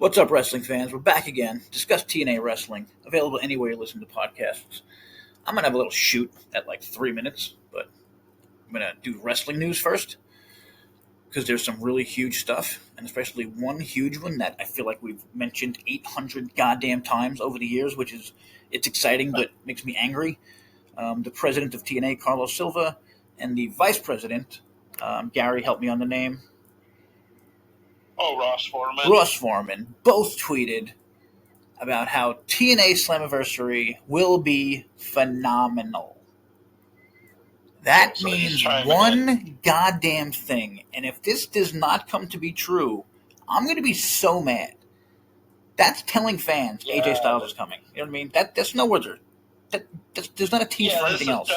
What's up, wrestling fans? We're back again. Discuss TNA Wrestling. Available anywhere you listen to podcasts. I'm going to have a little shoot at like 3 minutes, but I'm going to do wrestling news first because there's some really huge stuff, and especially one huge one that I feel like we've mentioned 800 goddamn times over the years, which is, it's exciting, but makes me angry. The president of TNA, Carlos Silva, and the vice president, Gary, help me on the name. Oh, Ross Foreman. Ross Foreman both tweeted about how TNA Slammiversary will be phenomenal. That So means one goddamn thing. And if this does not come to be true, I'm going to be so mad. That's telling fans AJ Styles is coming. You know what I mean? That's no words. There's not a tease for anything else.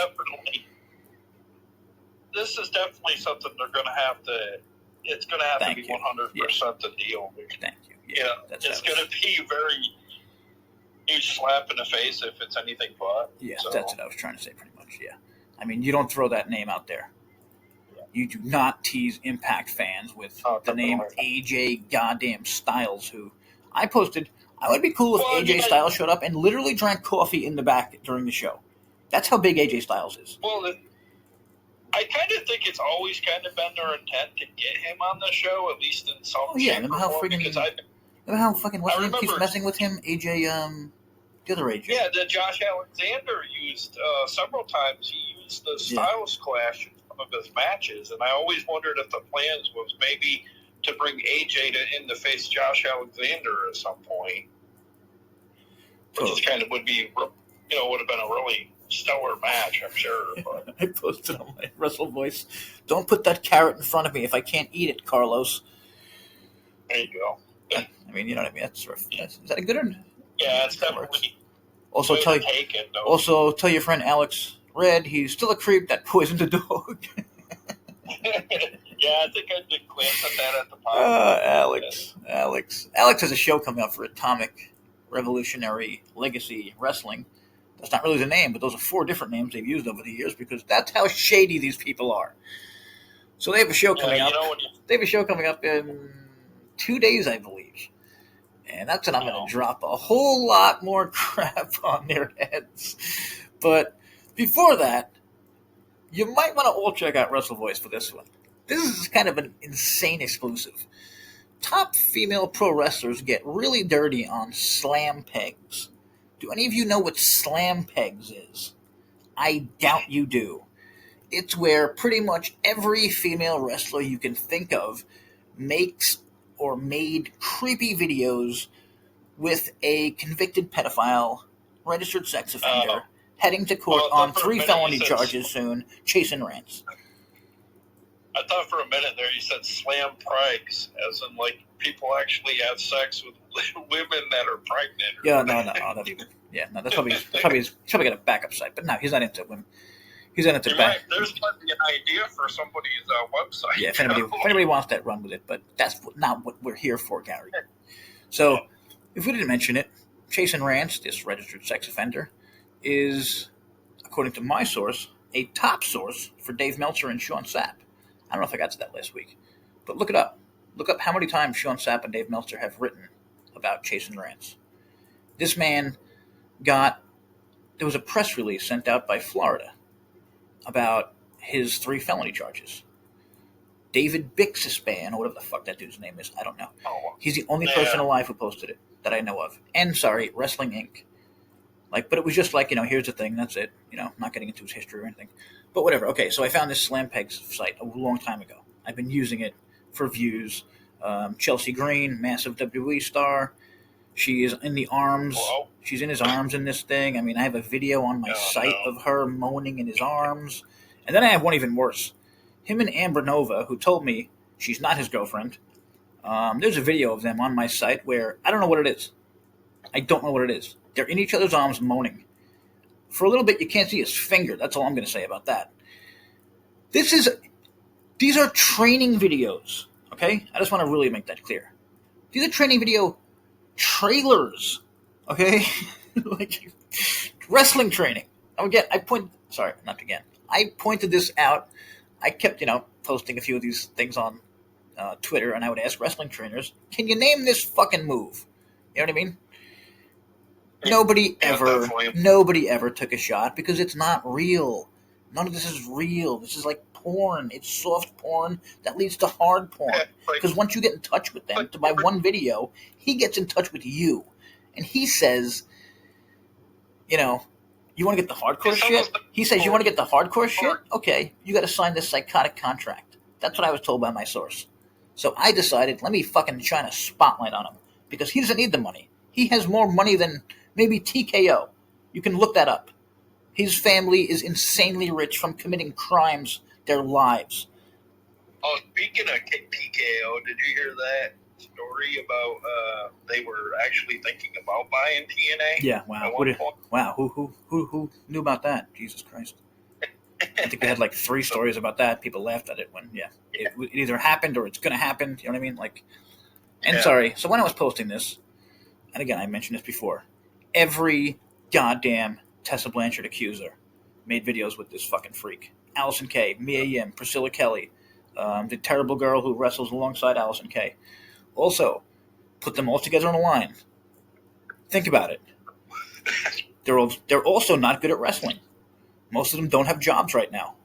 This is definitely something they're going to have to. It's going to have to be 100% the deal. Thank you. Yeah, it's going to be a very huge slap in the face if it's anything but. Yeah, that's what I was trying to say pretty much, yeah. I mean, you don't throw that name out there. Yeah. You do not tease Impact fans with the name AJ goddamn Styles, who I posted. I would be cool if AJ Styles showed up and literally drank coffee in the back during the show. That's how big AJ Styles is. Well, I kind of think it's always kind of been their intent to get him on the show, at least in some shape remember how fucking what's his name keeps messing with him? AJ, the other AJ. Yeah, the Josh Alexander used several times. He used the Styles Clash in some of his matches, and I always wondered if the plans was maybe to bring AJ in to face Josh Alexander at some point, which kind of would have been a really stellar match, I'm sure. But. I posted on my Wrestle Voice, don't put that carrot in front of me if I can't eat it, Carlos. There you go. I mean, you know what I mean? Is that a good one? Yeah, it's definitely. Also, tell your friend Alex Red he's still a creep that poisoned a dog. Yeah, I think I did glance at that at the podcast. Alex has a show coming up for Atomic Revolutionary Legacy Wrestling. That's not really the name, but those are 4 different names they've used over the years because that's how shady these people are. So they have a show coming up. They have a show coming up in 2 days, I believe. And that's when I'm going to drop a whole lot more crap on their heads. But before that, you might want to all check out Wrestle Voice for this one. This is kind of an insane exclusive. Top female pro wrestlers get really dirty on slam pegs. Do any of you know what slam pegs is? I doubt you do. It's where pretty much every female wrestler you can think of makes or made creepy videos with a convicted pedophile, registered sex offender, heading to court on 3 felony charges soon, Chasyn Rance. I thought for a minute there you said slam pregs, as in like people actually have sex with women that are pregnant. Yeah, no. That's probably got a backup site, but no, he's not into women. He's not into back. There's probably an idea for somebody's website. Yeah, if anybody wants that, run with it. But that's not what we're here for, Gary. So, if we didn't mention it, Chasyn Rance, this registered sex offender, is, according to my source, a top source for Dave Meltzer and Sean Sapp. I don't know if I got to that last week, but look it up. Look up how many times Sean Sapp and Dave Meltzer have written about Chasyn Rance. This man there was a press release sent out by Florida about his 3 felony charges. David Bixispan, or whatever the fuck that dude's name is, I don't know. He's the only person alive who posted it that I know of. And, Wrestling Inc. But it was just here's the thing, that's it. Not getting into his history or anything. But whatever. Okay, so I found this Slam Pegs site a long time ago. I've been using it for views. Chelsea Green, massive WWE star. She is in the arms. Whoa. She's in his arms in this thing. I mean, I have a video on my site of her moaning in his arms. And then I have one even worse. Him and Amber Nova, who told me she's not his girlfriend. There's a video of them on my site where I don't know what it is. I don't know what it is. They're in each other's arms moaning. For a little bit, you can't see his finger. That's all I'm going to say about that. These are training videos, okay? I just want to really make that clear. These are training video trailers, okay? Wrestling training. I pointed this out. I kept, posting a few of these things on Twitter, and I would ask wrestling trainers, "Can you name this fucking move?" You know what I mean? Nobody ever took a shot because it's not real. None of this is real. This is like porn. It's soft porn that leads to hard porn. Because once you get in touch with them to buy one video, he gets in touch with you, and he says, "You know, you want to get the hardcore shit?" He says, "You want to get the hardcore shit? Okay, you got to sign this psychotic contract." That's what I was told by my source. So I decided, let me fucking shine a spotlight on him because he doesn't need the money. He has more money than maybe TKO. You can look that up. His family is insanely rich from committing crimes their lives. Oh, speaking of TKO, did you hear that story about they were actually thinking about buying TNA? Yeah, wow. Who knew about that? Jesus Christ. I think they had like 3 stories about that. People laughed at it when, it either happened or it's going to happen. You know what I mean? Sorry. So when I was posting this, and again, I mentioned this before, every goddamn Tessa Blanchard accuser made videos with this fucking freak. Allison Kay, Mia Yim, Priscilla Kelly, the terrible girl who wrestles alongside Allison Kay. Also, put them all together on a line. Think about it. They're also not good at wrestling. Most of them don't have jobs right now.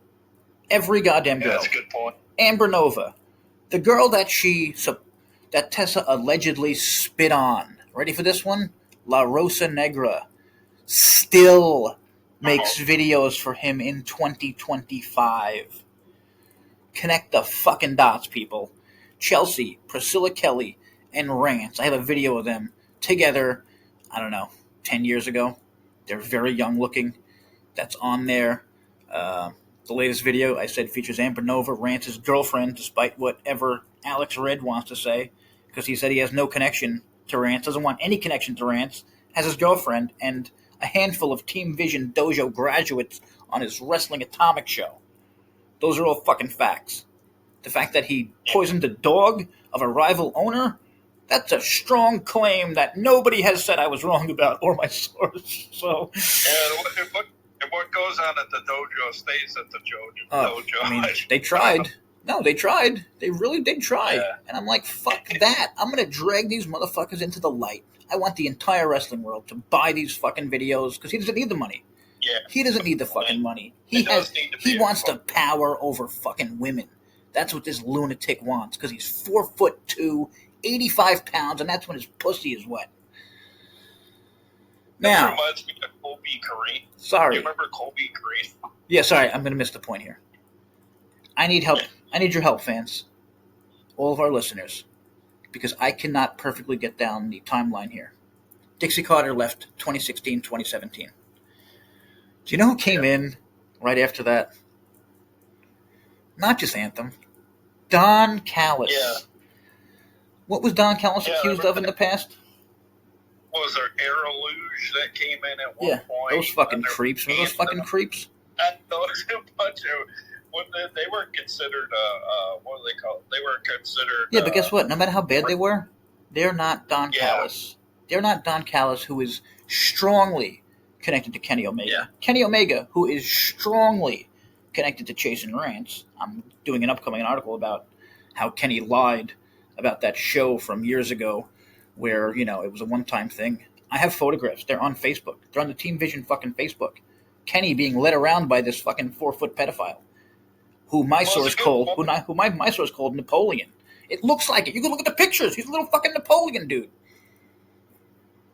Every goddamn girl. That's a good point. Amber Nova, the girl that Tessa allegedly spit on. Ready for this one? La Rosa Negra still makes videos for him in 2025. Connect the fucking dots, people. Chelsea, Priscilla Kelly, and Rance. I have a video of them together, 10 years ago. They're very young looking. That's on there. The latest video, I said, features Amber Nova, Rance's girlfriend, despite whatever Alex Red wants to say, because he said he has no connection to Rance, doesn't want any connection to Rance, has his girlfriend and a handful of Team Vision Dojo graduates on his Wrestling Atomic show. Those are all fucking facts. The fact that he poisoned the dog of a rival owner, that's a strong claim that nobody has said I was wrong about, or my source. So, and what goes on at the dojo stays at the dojo. I mean, they tried. No, they tried. They really did try. Yeah. And I'm like, fuck that. I'm going to drag these motherfuckers into the light. I want the entire wrestling world to buy these fucking videos because he doesn't need the money. Yeah. He doesn't need the fucking money. He wants the power over fucking women. That's what this lunatic wants because he's 4'2", 85 pounds, and that's when his pussy is wet. Now, that reminds me of Colby Kareem. Sorry. You remember Colby Kareem? Yeah, sorry. I'm going to miss the point here. I need help. I need your help, fans. All of our listeners. Because I cannot perfectly get down the timeline here. Dixie Carter left 2016, 2017. Do you know who came in right after that? Not just Anthem. Don Callis. Yeah. What was Don Callis accused of in the past? Was there Aeroluge that came in at one point? Those fucking creeps. Were those fucking creeps? And those a bunch of... They were considered, what do they call it? They were considered... Yeah, but guess what? No matter how bad they were, they're not Don Callis. They're not Don Callis, who is strongly connected to Kenny Omega. Yeah. Kenny Omega, who is strongly connected to Chasyn Rance. I'm doing an upcoming article about how Kenny lied about that show from years ago where, it was a one-time thing. I have photographs. They're on Facebook. They're on the Team Vision fucking Facebook. Kenny being led around by this fucking 4-foot pedophile. Who my source called Napoleon. It looks like it. You can look at the pictures. He's a little fucking Napoleon dude.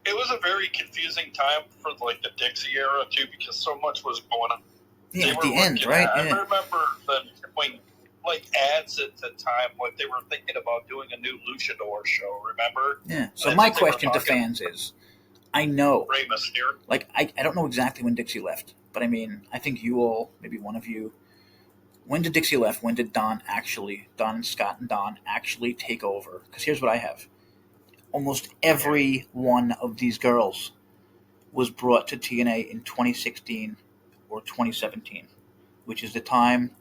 It was a very confusing time for the Dixie era too, because so much was going on. Yeah, at the end, right? I remember when ads at the time, they were thinking about doing a new Luchador show. Remember? Yeah. So my question to fans is, I know, Rey Mysterio. I don't know exactly when Dixie left, but I mean, I think you all, maybe one of you. When did Dixie left? When did Don and Scott and Don actually take over? Because here's what I have. Almost every one of these girls was brought to TNA in 2016 or 2017, which is the time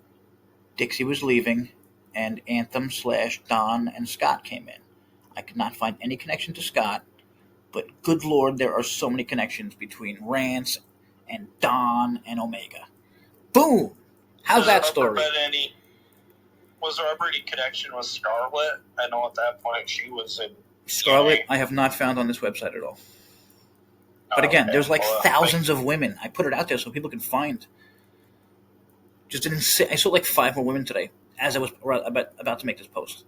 Dixie was leaving and Anthem / Don and Scott came in. I could not find any connection to Scott, but good Lord, there are so many connections between Rance and Don and Omega. Boom! How's that story? Was there ever any connection with Scarlett? I know at that point she was in Scarlett. I have not found on this website at all. But again, there's like thousands of women. I put it out there so people can find. Just didn't say. I saw like 5 more women today as I was about to make this post.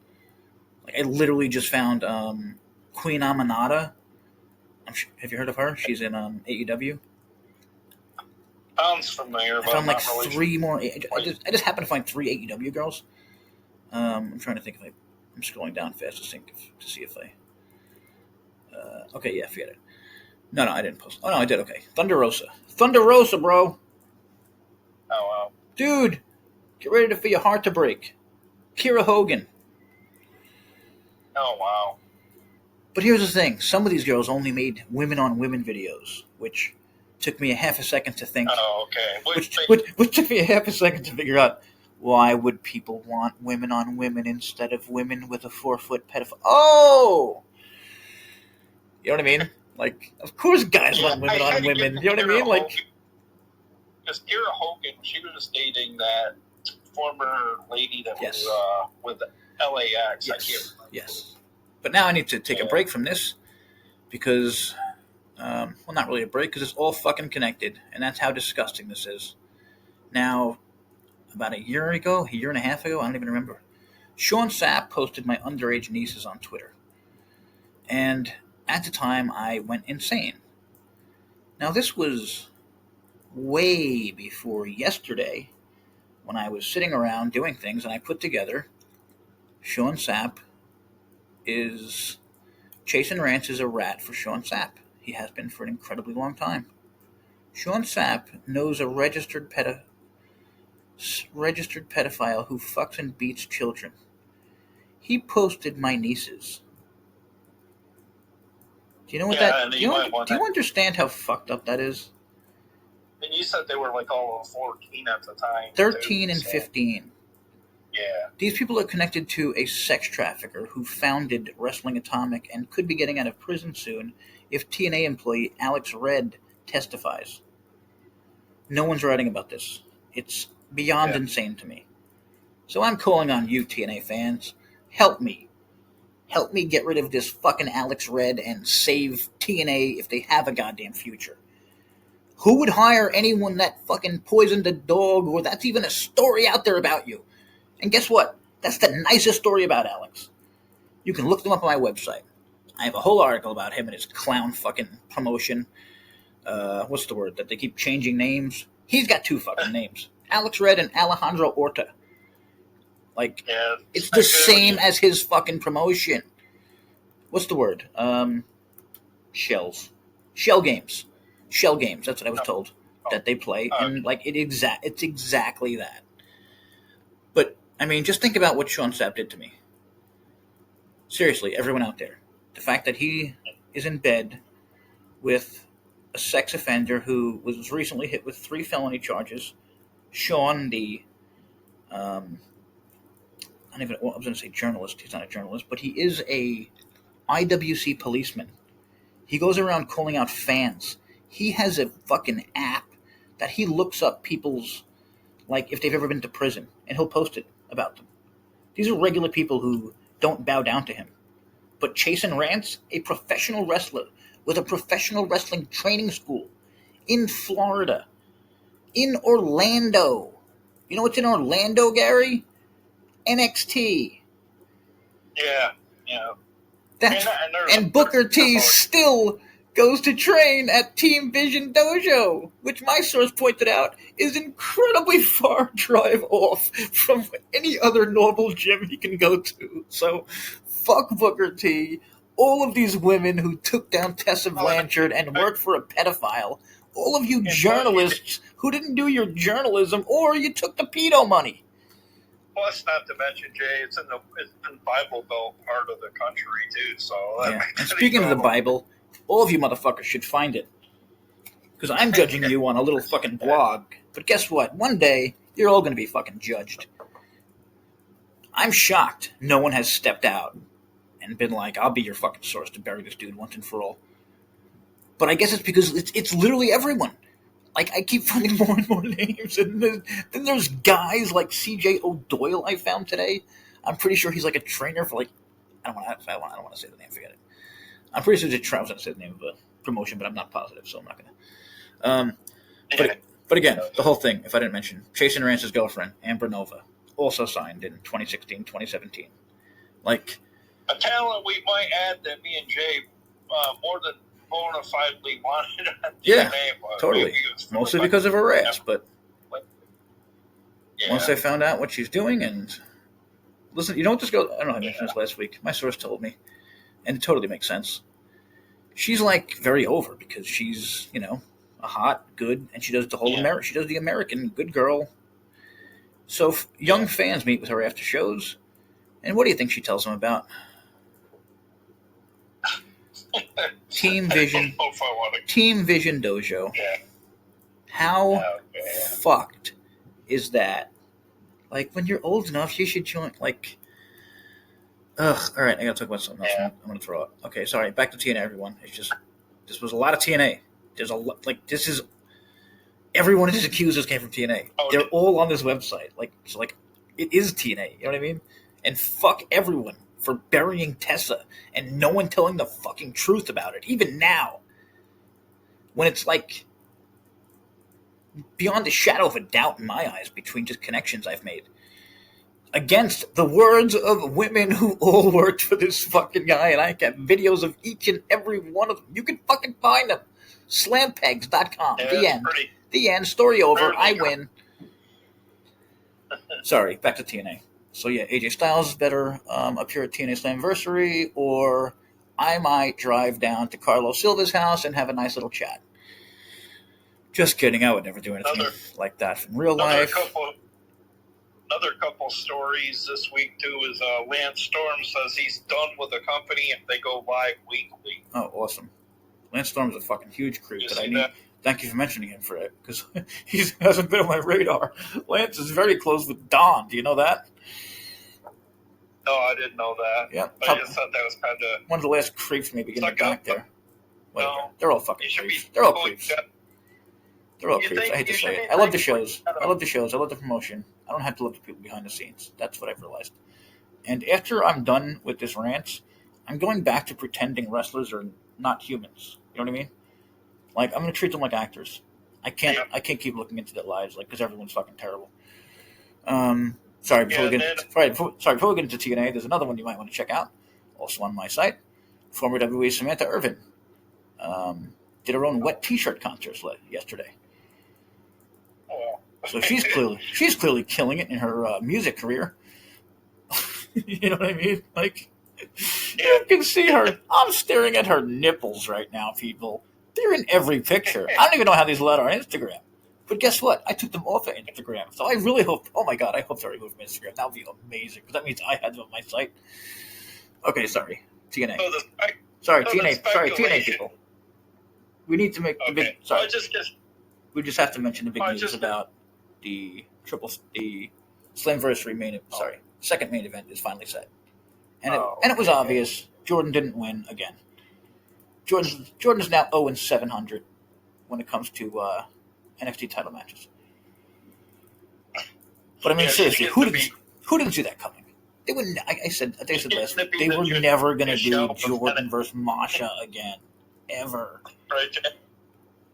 Like I literally just found Queen Aminata. Have you heard of her? She's in AEW. Sounds familiar. I found like 3 more. I just happened to find 3 AEW girls. I'm trying to think if I'm scrolling down fast to see if I. Okay, yeah, forget it. No, I didn't post. Oh no, I did. Okay, Thunder Rosa, bro. Oh wow, dude, get ready for your heart to break. Kira Hogan. Oh wow. But here's the thing: some of these girls only made women-on-women videos, which took me a half a second to think. Oh, okay. Which took me a half a second to figure out. Why would people want women-on-women instead of women with a 4-foot pedophile? Oh! You know what I mean? Like, of course guys want women on women. You know what I mean? Like, because Kira Hogan, she was dating that former lady that was with LAX. Yes. I can't remember. Yes. But now I need to take a break from this because, well, not really a break because it's all fucking connected, and that's how disgusting this is. Now, about a year and a half ago, I don't even remember, Sean Sapp posted my underage nieces on Twitter. And at the time, I went insane. Now, this was way before yesterday when I was sitting around doing things, and I put together Sean Sapp is... Chasyn Rance is a rat for Sean Sapp. He has been for an incredibly long time. Sean Sapp knows a registered pedophile who fucks and beats children. He posted my nieces. Do you know what that? Do you understand how fucked up that is? And you said they were like all 14 at the time. 13 and 15. Yeah. These people are connected to a sex trafficker who founded Wrestling Atomic and could be getting out of prison soon if TNA employee Alex Red testifies. No one's writing about this. It's beyond insane to me. So I'm calling on you, TNA fans. Help me. Help me get rid of this fucking Alex Red and save TNA if they have a goddamn future. Who would hire anyone that fucking poisoned a dog or that's even a story out there about you? And guess what? That's the nicest story about Alex. You can look them up on my website. I have a whole article about him and his clown fucking promotion. What's the word? That they keep changing names? He's got 2 fucking names. Alex Red and Alejandro Orta. Like, it's the same as his fucking promotion. What's the word? Shells. Shell games. Shell games, that's what I was told. That they play. And, like, it's exactly that. But, I mean, just think about what Sean Sapp did to me. Seriously, everyone out there. The fact that he is in bed with a sex offender who was recently hit with 3 felony charges. Sean, I was going to say journalist. He's not a journalist, but he is a IWC policeman. He goes around calling out fans. He has a fucking app that he looks up people's, like, if they've ever been to prison, and he'll post it about them. These are regular people who don't bow down to him. But Chasyn Rance, a professional wrestler with a professional wrestling training school in Florida, in Orlando. You know what's in Orlando, Gary? NXT. Yeah. And Booker T still goes to train at Team Vision Dojo, which my source pointed out is incredibly far drive off from any other normal gym he can go to. So, fuck Booker T. All of these women who took down Tessa Blanchard and worked for a pedophile. All of you journalists who didn't do your journalism or you took the pedo money. Plus, not to mention, Jay, it's in Bible Belt part of the country, too. So, yeah. And speaking of the Bible, all of you motherfuckers should find it. Because I'm judging you on a little fucking blog. But guess what? One day, you're all going to be fucking judged. I'm shocked no one has stepped out and been like, I'll be your fucking source to bury this dude once and for all. But I guess it's because it's literally everyone. Like, I keep finding more and more names, and then there's guys like C.J. O'Doyle I found today. I'm pretty sure he's like a trainer for like I don't want to say the name. Forget it. I'm pretty sure I was going to say the name of a promotion, but I'm not positive, so I'm not going to. But again, the whole thing. If I didn't mention, Chasyn Rance's girlfriend, Amber Nova, also signed in 2016, 2017. Like a talent we might add that me and Jay more than bona fidely wanted. Yeah, totally. Mostly because of her ass, but once I found out what she's doing, and listen, you know what this girl? I don't know. I mentioned this last week. My source told me, and it totally makes sense. She's like very over because she's a hot, good, and she does the whole she does the American good girl. So young fans meet with her after shows, and what do you think she tells them about? Team Vision Dojo. Yeah. How fucked is that? Like, when you're old enough, you should join. Like, ugh. All right, I gotta talk about something else. I'm gonna throw up. Okay, sorry. Back to TNA, everyone. It's just this was a lot of TNA. There's a lot. Like, this is every one of these accusers came from TNA. They're all on this website. Like, so like, it is TNA. You know what I mean? And fuck everyone for burying Tessa and no one telling the fucking truth about it, even now. When it's like beyond a shadow of a doubt in my eyes between just connections I've made. Against the words of women who all worked for this fucking guy, and I got videos of each and every one of them. You can fucking find them. Slampegs.com. The end. The end. Story over. I win. Sorry, back to TNA. So yeah, AJ Styles better appear at TNA Slammiversary, or I might drive down to Carlos Silva's house and have a nice little chat. Just kidding. I would never do anything like that in real life. Another couple stories this week too is Lance Storm says he's done with the company if they go live weekly. Oh, awesome! Lance Storm's a fucking huge creep that I need. Thank you for mentioning him for it, because he hasn't been on my radar. Lance is very close with Don. Do you know that? No, I didn't know that. Yeah, I just thought that was kind of one of the last creeps maybe getting back there. No, they're all fucking creeps. They're all creeps. They're all creeps. I hate to say it. I love the shows. I love the promotion. I don't have to love the people behind the scenes. That's what I've realized. And after I'm done with this rant, I'm going back to pretending wrestlers are not humans. You know what I mean? Like, I'm going to treat them like actors. I can't keep looking into their lives, like, because everyone's fucking terrible. Sorry, before we get into TNA, there's another one you might want to check out, also on my site. Former WWE Samantha Irvin did her own wet T-shirt concert yesterday. So she's clearly killing it in her music career. You know what I mean? Like, you can see her. I'm staring at her nipples right now, people. They're in every picture. I don't even know how these let on Instagram. But guess what? I took them off of Instagram. So I really hope, oh my God, I hope they're removed from Instagram. That would be amazing, because that means I had them on my site. Okay, sorry. TNA. TNA people. We need to make the big, sorry. We just have to mention the big news about the Slammiversary second main event is finally set. And it was obvious. Jordan didn't win again. Jordan's now 0-700 when it comes to NXT title matches. But I mean, seriously, who didn't see that coming? They wouldn't. I said last week, they were never going to do Jordan versus Masha again, ever. Right.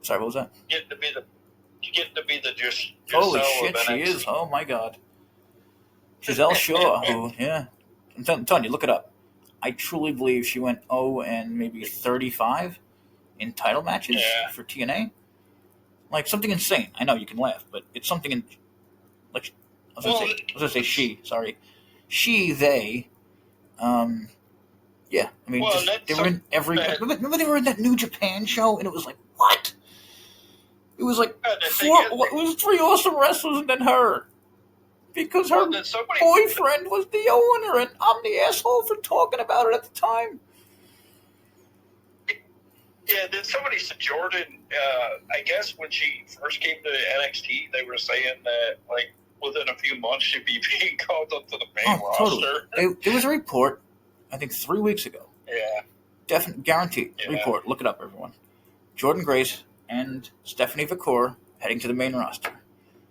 Sorry, what was that? You get to be the just. Holy shit, she is! Oh my God, Giselle Shaw. Who? Yeah, I'm telling you, look it up. I truly believe she went 0-35 in title matches for TNA. Like, something insane. I know you can laugh, but it's something in. Like, I was gonna say she. Sorry, they. Yeah, I mean, they were in every. Remember they were in that New Japan show, and it was like, what? It was like it was 3 awesome wrestlers and then her. Because her boyfriend was the owner, and I'm the asshole for talking about it at the time. Yeah, then somebody said Jordan, I guess when she first came to NXT, they were saying that, like, within a few months she'd be being called up to the main roster. Totally. There was a report, I think 3 weeks ago. Yeah. Definitely, guaranteed report. Look it up, everyone. Jordan Grace and Stephanie Vacour heading to the main roster.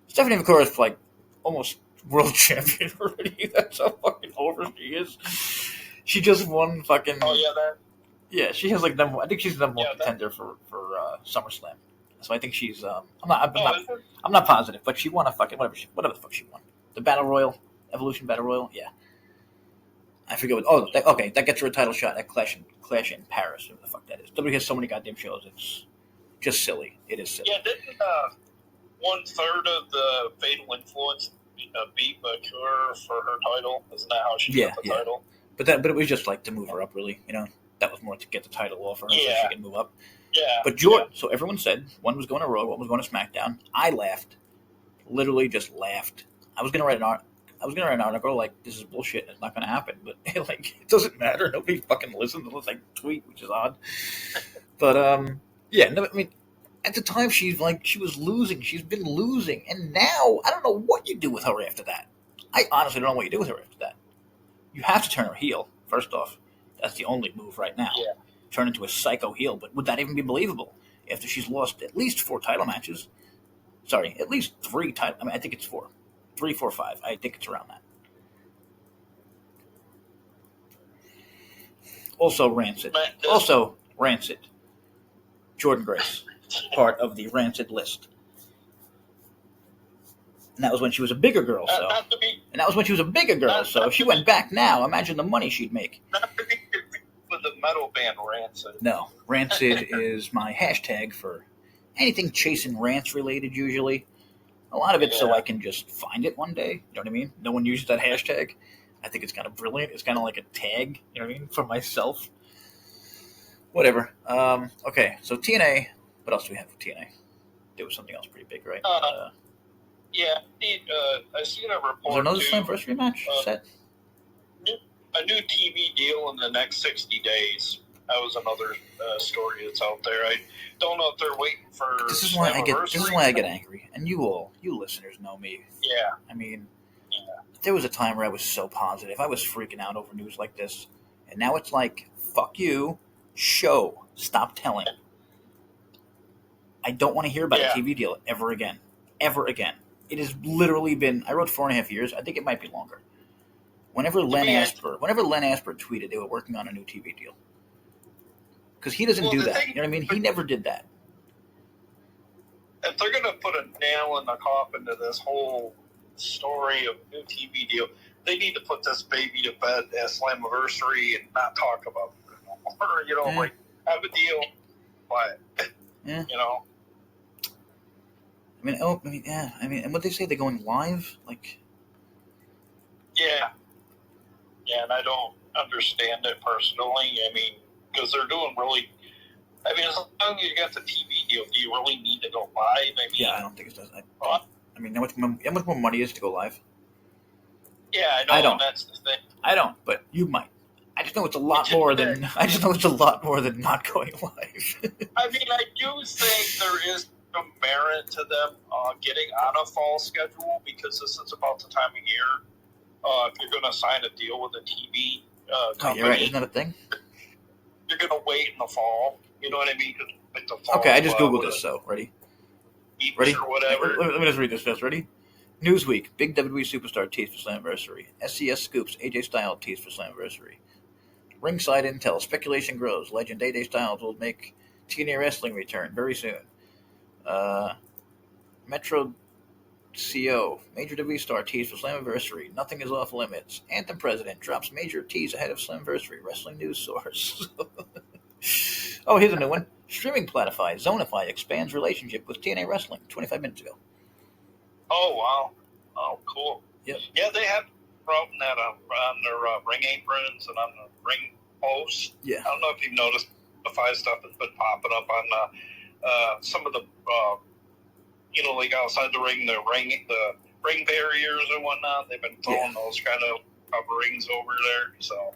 Stephanie McCoy is like almost world champion already. That's how fucking over she is. She just won fucking. Oh yeah, that. Yeah, she has like number. I think she's the number one contender for SummerSlam. So I think she's. I'm not positive, but she won a fucking whatever the fuck she won. The Battle Royal, Evolution Battle Royal. Yeah, I forget what. That gets her a title shot at Clash in Paris. Whatever the fuck that is. WWE has so many goddamn shows. It's just silly. It is silly. Yeah, didn't 1/3 of the Fatal Influence beat McClure for her title? Isn't that how she got the title? But it was just like to move her up, really. You know, that was more to get the title off her so she can move up. Yeah. But Jordan, so everyone said one was going to Raw, one was going to SmackDown. I laughed, literally just laughed. I was gonna write an article like this is bullshit. It's not gonna happen. But like it doesn't matter. Nobody fucking listens unless I tweet, which is odd. But at the time she was losing. She's been losing, and now I don't know what you do with her after that. I honestly don't know what you do with her after that. You have to turn her heel. First off, that's the only move right now. Yeah. Turn into a psycho heel, but would that even be believable after she's lost at least 4 title matches? Sorry, at least 3 title. I think it's 4, 3, 4, 5. I think it's around that. Also Rancid. Jordan Grace, part of the Rancid list. And that was when she was a bigger girl. So if she went back now, imagine the money she'd make. Not to be with the metal band Rancid. No, Rancid is my hashtag for anything Chasyn Rance related. Usually, a lot of it so I can just find it one day. You know what I mean? No one uses that hashtag. I think it's kind of brilliant. It's kind of like a tag. You know what I mean? For myself. Whatever. Okay, so TNA. What else do we have for TNA? There was something else pretty big, right? I seen a report. Was there another Slammiversary match set? A new TV deal in the next 60 days. That was another story that's out there. I don't know if they're waiting for. This is why I get angry, and you listeners know me. Yeah. I mean, there was a time where I was so positive. I was freaking out over news like this, and now it's like, fuck you, show, stop telling. I don't want to hear about a TV deal ever again. Ever again. It has literally been, I wrote 4.5 years. I think it might be longer. Whenever Len Asper tweeted they were working on a new TV deal. Because he doesn't do that. You know what I mean? He never did that. If they're going to put a nail in the coffin to this whole story of new TV deal, they need to put this baby to bed at Slammiversary and not talk about it anymore. You know, like, have a deal, but, you know. And what they say, they're going live? Like. Yeah, and I don't understand it personally. I mean, because they're doing really. I mean, as long as you got the TV deal, do you really need to go live? I mean, I don't think it does. I mean, how much more money is to go live? Yeah, I don't. That's the thing. I don't, but you might. I just know it's a lot more than not going live. I mean, I do think there is some merit to them getting on a fall schedule because this is about the time of year. If you're going to sign a deal with a TV company, you're right. Isn't that a thing? You're going to wait in the fall. You know what I mean? Like the fall, okay, I just Googled this. So ready? Or whatever. Let me just read this first. Ready? Newsweek: Big WWE superstar teased for Slammiversary. SCS scoops: AJ Styles teased for Slammiversary. Ringside intel: speculation grows. Legend AJ Styles will make TNA Wrestling return very soon. Metro CO: major WWE star tease for Slammiversary. Nothing is off limits. Anthem president drops major tease ahead of Slammiversary. Wrestling news source. Oh, here's a new one. Streaming Platify. Zonify expands relationship with TNA Wrestling. 25 minutes ago. Oh, wow. Oh, cool. Yep. Yeah, they have promoting that on their ring aprons and on the ring posts. Yeah. I don't know if you've noticed the 5 stuff that's been popping up on some of the, like outside the ring ring barriers and whatnot. They've been throwing those kind of coverings over there. So.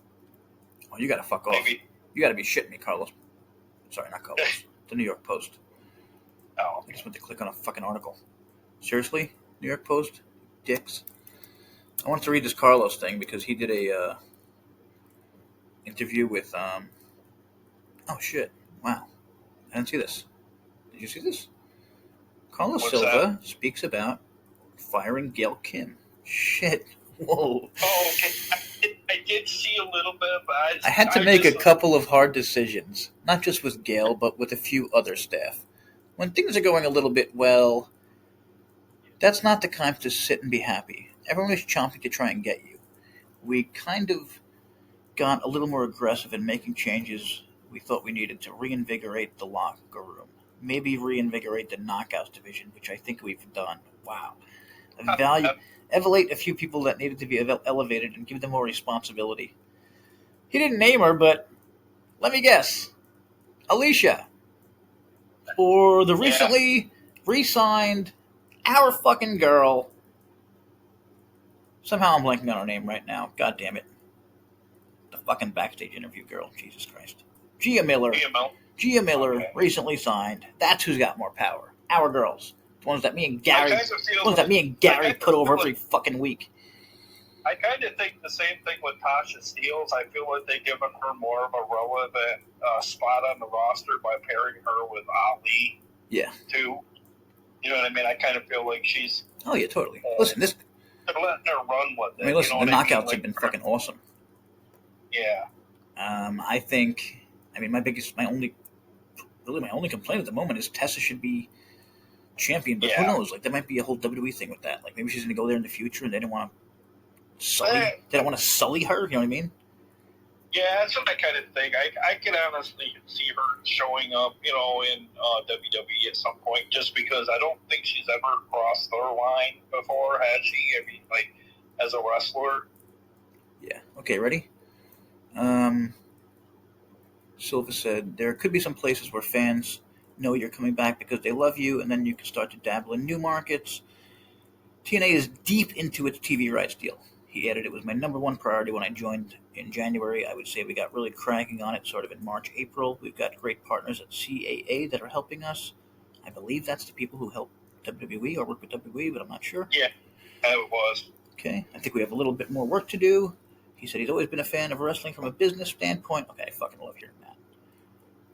Oh, you got to fuck off. Maybe. You got to be shitting me, Carlos. Sorry, not Carlos. The New York Post. Oh. I just went to click on a fucking article. Seriously? New York Post? Dicks. I wanted to read this Carlos thing because he did a interview with oh shit. Wow. I didn't see this. Did you see this? Carlos What's Silva speaks about firing Gail Kim. Shit. Whoa. Oh, okay. I did see a little bit, but I had to make a couple of hard decisions, not just with Gail, but with a few other staff. When things are going a little bit well, that's not the time to sit and be happy. Everyone is chomping to try and get you. We kind of got a little more aggressive in making changes we thought we needed to reinvigorate the locker room. Maybe reinvigorate the knockouts division, which I think we've done. Wow. Elevate a few people that needed to be elevated and give them more responsibility. He didn't name her, but let me guess. Alicia. Or the recently re-signed our fucking girl. Somehow I'm blanking on her name right now. God damn it. The fucking backstage interview girl. Jesus Christ. Gia Miller. Okay. Recently signed. That's who's got more power. Our girls. The ones that me and Gary put over every fucking week. I kind of think the same thing with Tasha Steelz. I feel like they've given her more of a relevant spot on the roster by pairing her with Ali. Yeah. Too. You know what I mean? I kind of feel like she's... Oh, yeah, totally. Listen, they're letting her run with it. I mean, listen, you know the knockouts have been fucking awesome. Yeah. I think... I mean, my only complaint at the moment is Tessa should be champion, but who knows? Like, there might be a whole WWE thing with that. Like, maybe she's going to go there in the future and they don't want to sully her, you know what I mean? Yeah, that's what I kind of think. I can honestly see her showing up, you know, in WWE at some point, just because I don't think she's ever crossed their line before, has she? I mean, like, as a wrestler. Yeah. Okay, ready? Silva said, there could be some places where fans know you're coming back because they love you, and then you can start to dabble in new markets. TNA is deep into its TV rights deal. He added, it was my number one priority when I joined in January. I would say we got really cranking on it sort of in March, April. We've got great partners at CAA that are helping us. I believe that's the people who help WWE or work with WWE, but I'm not sure. Yeah, it was. Okay, I think we have a little bit more work to do. He said he's always been a fan of wrestling from a business standpoint. Okay, I fucking love hearing that.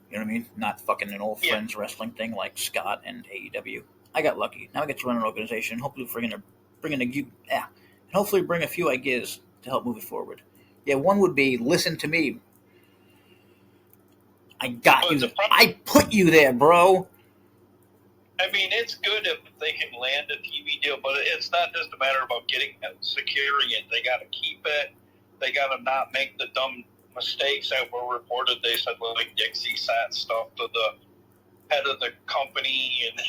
You know what I mean? Not fucking an old friends wrestling thing like Scott and AEW. I got lucky. Now I get to run an organization. Hopefully bring a few ideas to help move it forward. Yeah, one would be listen to me. I got you. I put you there, bro. I mean, it's good if they can land a TV deal, but it's not just a matter about getting it, securing it. They got to keep it. They got to not make the dumb mistakes that were reported. They said, well, like Dixie sent stuff to the head of the company, and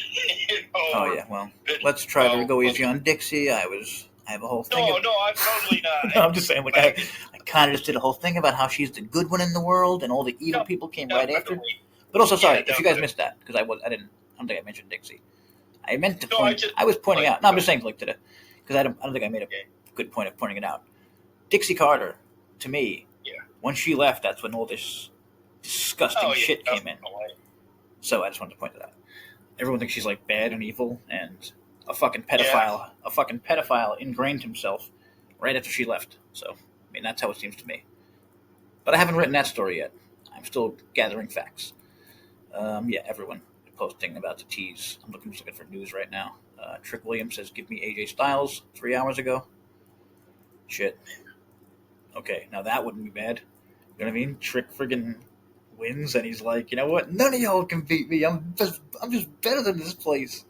Oh yeah, well, let's try to go easy on Dixie. I have a whole thing. No, I'm totally not. No, I'm just saying, like, I kind of just did a whole thing about how she's the good one in the world, and all the evil people came right after. But also, sorry if you guys missed that because I don't think I mentioned Dixie. I meant to point. I was pointing out. No, I'm just saying, like, today, because I don't think I made a good point of pointing it out. Dixie Carter, to me, when she left, that's when all this disgusting shit came in. So I just wanted to point that out. Everyone thinks she's like bad and evil, and a fucking pedophile. A fucking pedophile ingrained himself right after she left. So I mean, that's how it seems to me. But I haven't written that story yet. I'm still gathering facts. Everyone posting about the tease. I'm looking for news right now. Trick Williams says, "Give me AJ Styles." 3 hours ago. Shit. Okay, now that wouldn't be bad. You know what I mean? Trick friggin' wins, and he's like, you know what? None of y'all can beat me. I'm just better than this place.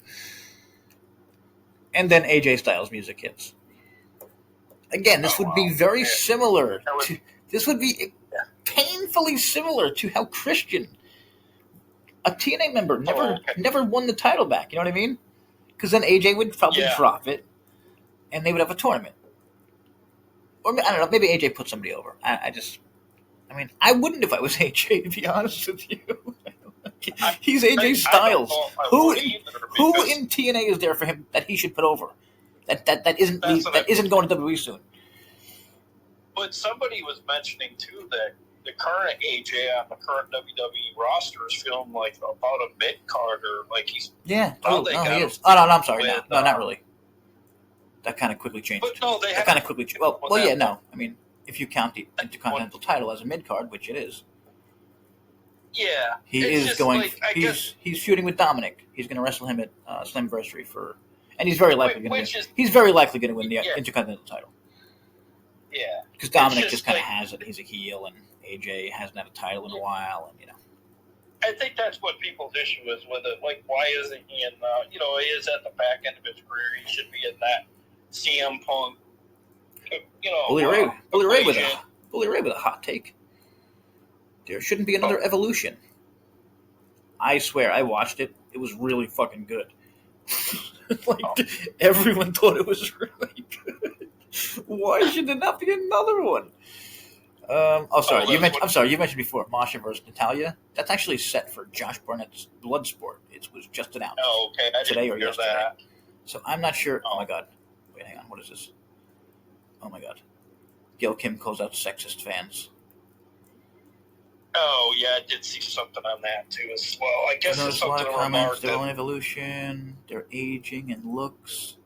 And then AJ Styles music hits. Again, this would be very similar to. This would be painfully similar to how Christian, a TNA member, never won the title back. You know what I mean? Because then AJ would probably drop it, and they would have a tournament. Or I don't know. Maybe AJ put somebody over. I wouldn't if I was AJ. To be honest with you, he's AJ Styles. Who in TNA is there for him that he should put over? That isn't going to WWE soon. But somebody was mentioning too that the current AJ on the current WWE roster is feeling like about a mid carder, like he's he is. Oh no, I'm sorry. No, not really. That kind of quickly changed. But no, they that kind of quickly changed. Well, yeah, no. I mean, if you count the Intercontinental title as a mid card, which it is. Yeah, He it's is going. Like, he's feuding with Dominic. He's going to wrestle him at Slammiversary and he's very likely going to win. He's very likely going to win the Intercontinental title. Yeah, because Dominic just kind of has it. He's a heel, and AJ hasn't had a title in a while, and I think that's what people's issue is with it. Like, why isn't he in? He is at the back end of his career. He should be in that CM Punk. Bully Ray with a hot take. There shouldn't be another Evolution. I swear, I watched it. It was really fucking good. Everyone thought it was really good. Why should there not be another one? Sorry. You mentioned before Masha versus Natalia. That's actually set for Josh Barnett's Bloodsport. It was just announced. Oh, okay. Today or yesterday. That. So I'm not sure. Oh my god. Wait, hang on. What is this? Oh my god. Gail Kim calls out sexist fans. Oh yeah, I did see something on that too as well. I guess it's something to remark. Their own evolution, their aging and looks.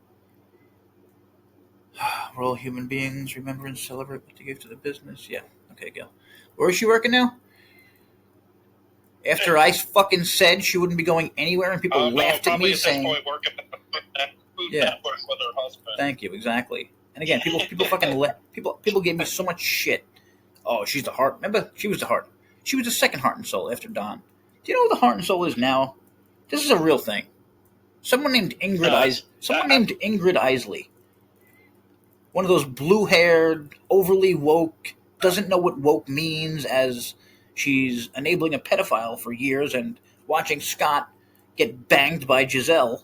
We're all human beings. Remember and celebrate what they gave to the business. Yeah. Okay, Gail. Where is she working now? After I fucking said she wouldn't be going anywhere, and people laughed at me saying, working at Food Network with her husband. Thank you. Exactly. And again, people fucking people gave me so much shit. Oh, she's the heart. Remember, she was the heart. She was the second heart and soul after Don. Do you know who the heart and soul is now? This is a real thing. Someone named Ingrid Isley. One of those blue-haired, overly woke, doesn't know what woke means, as she's enabling a pedophile for years and watching Scott get banged by Giselle.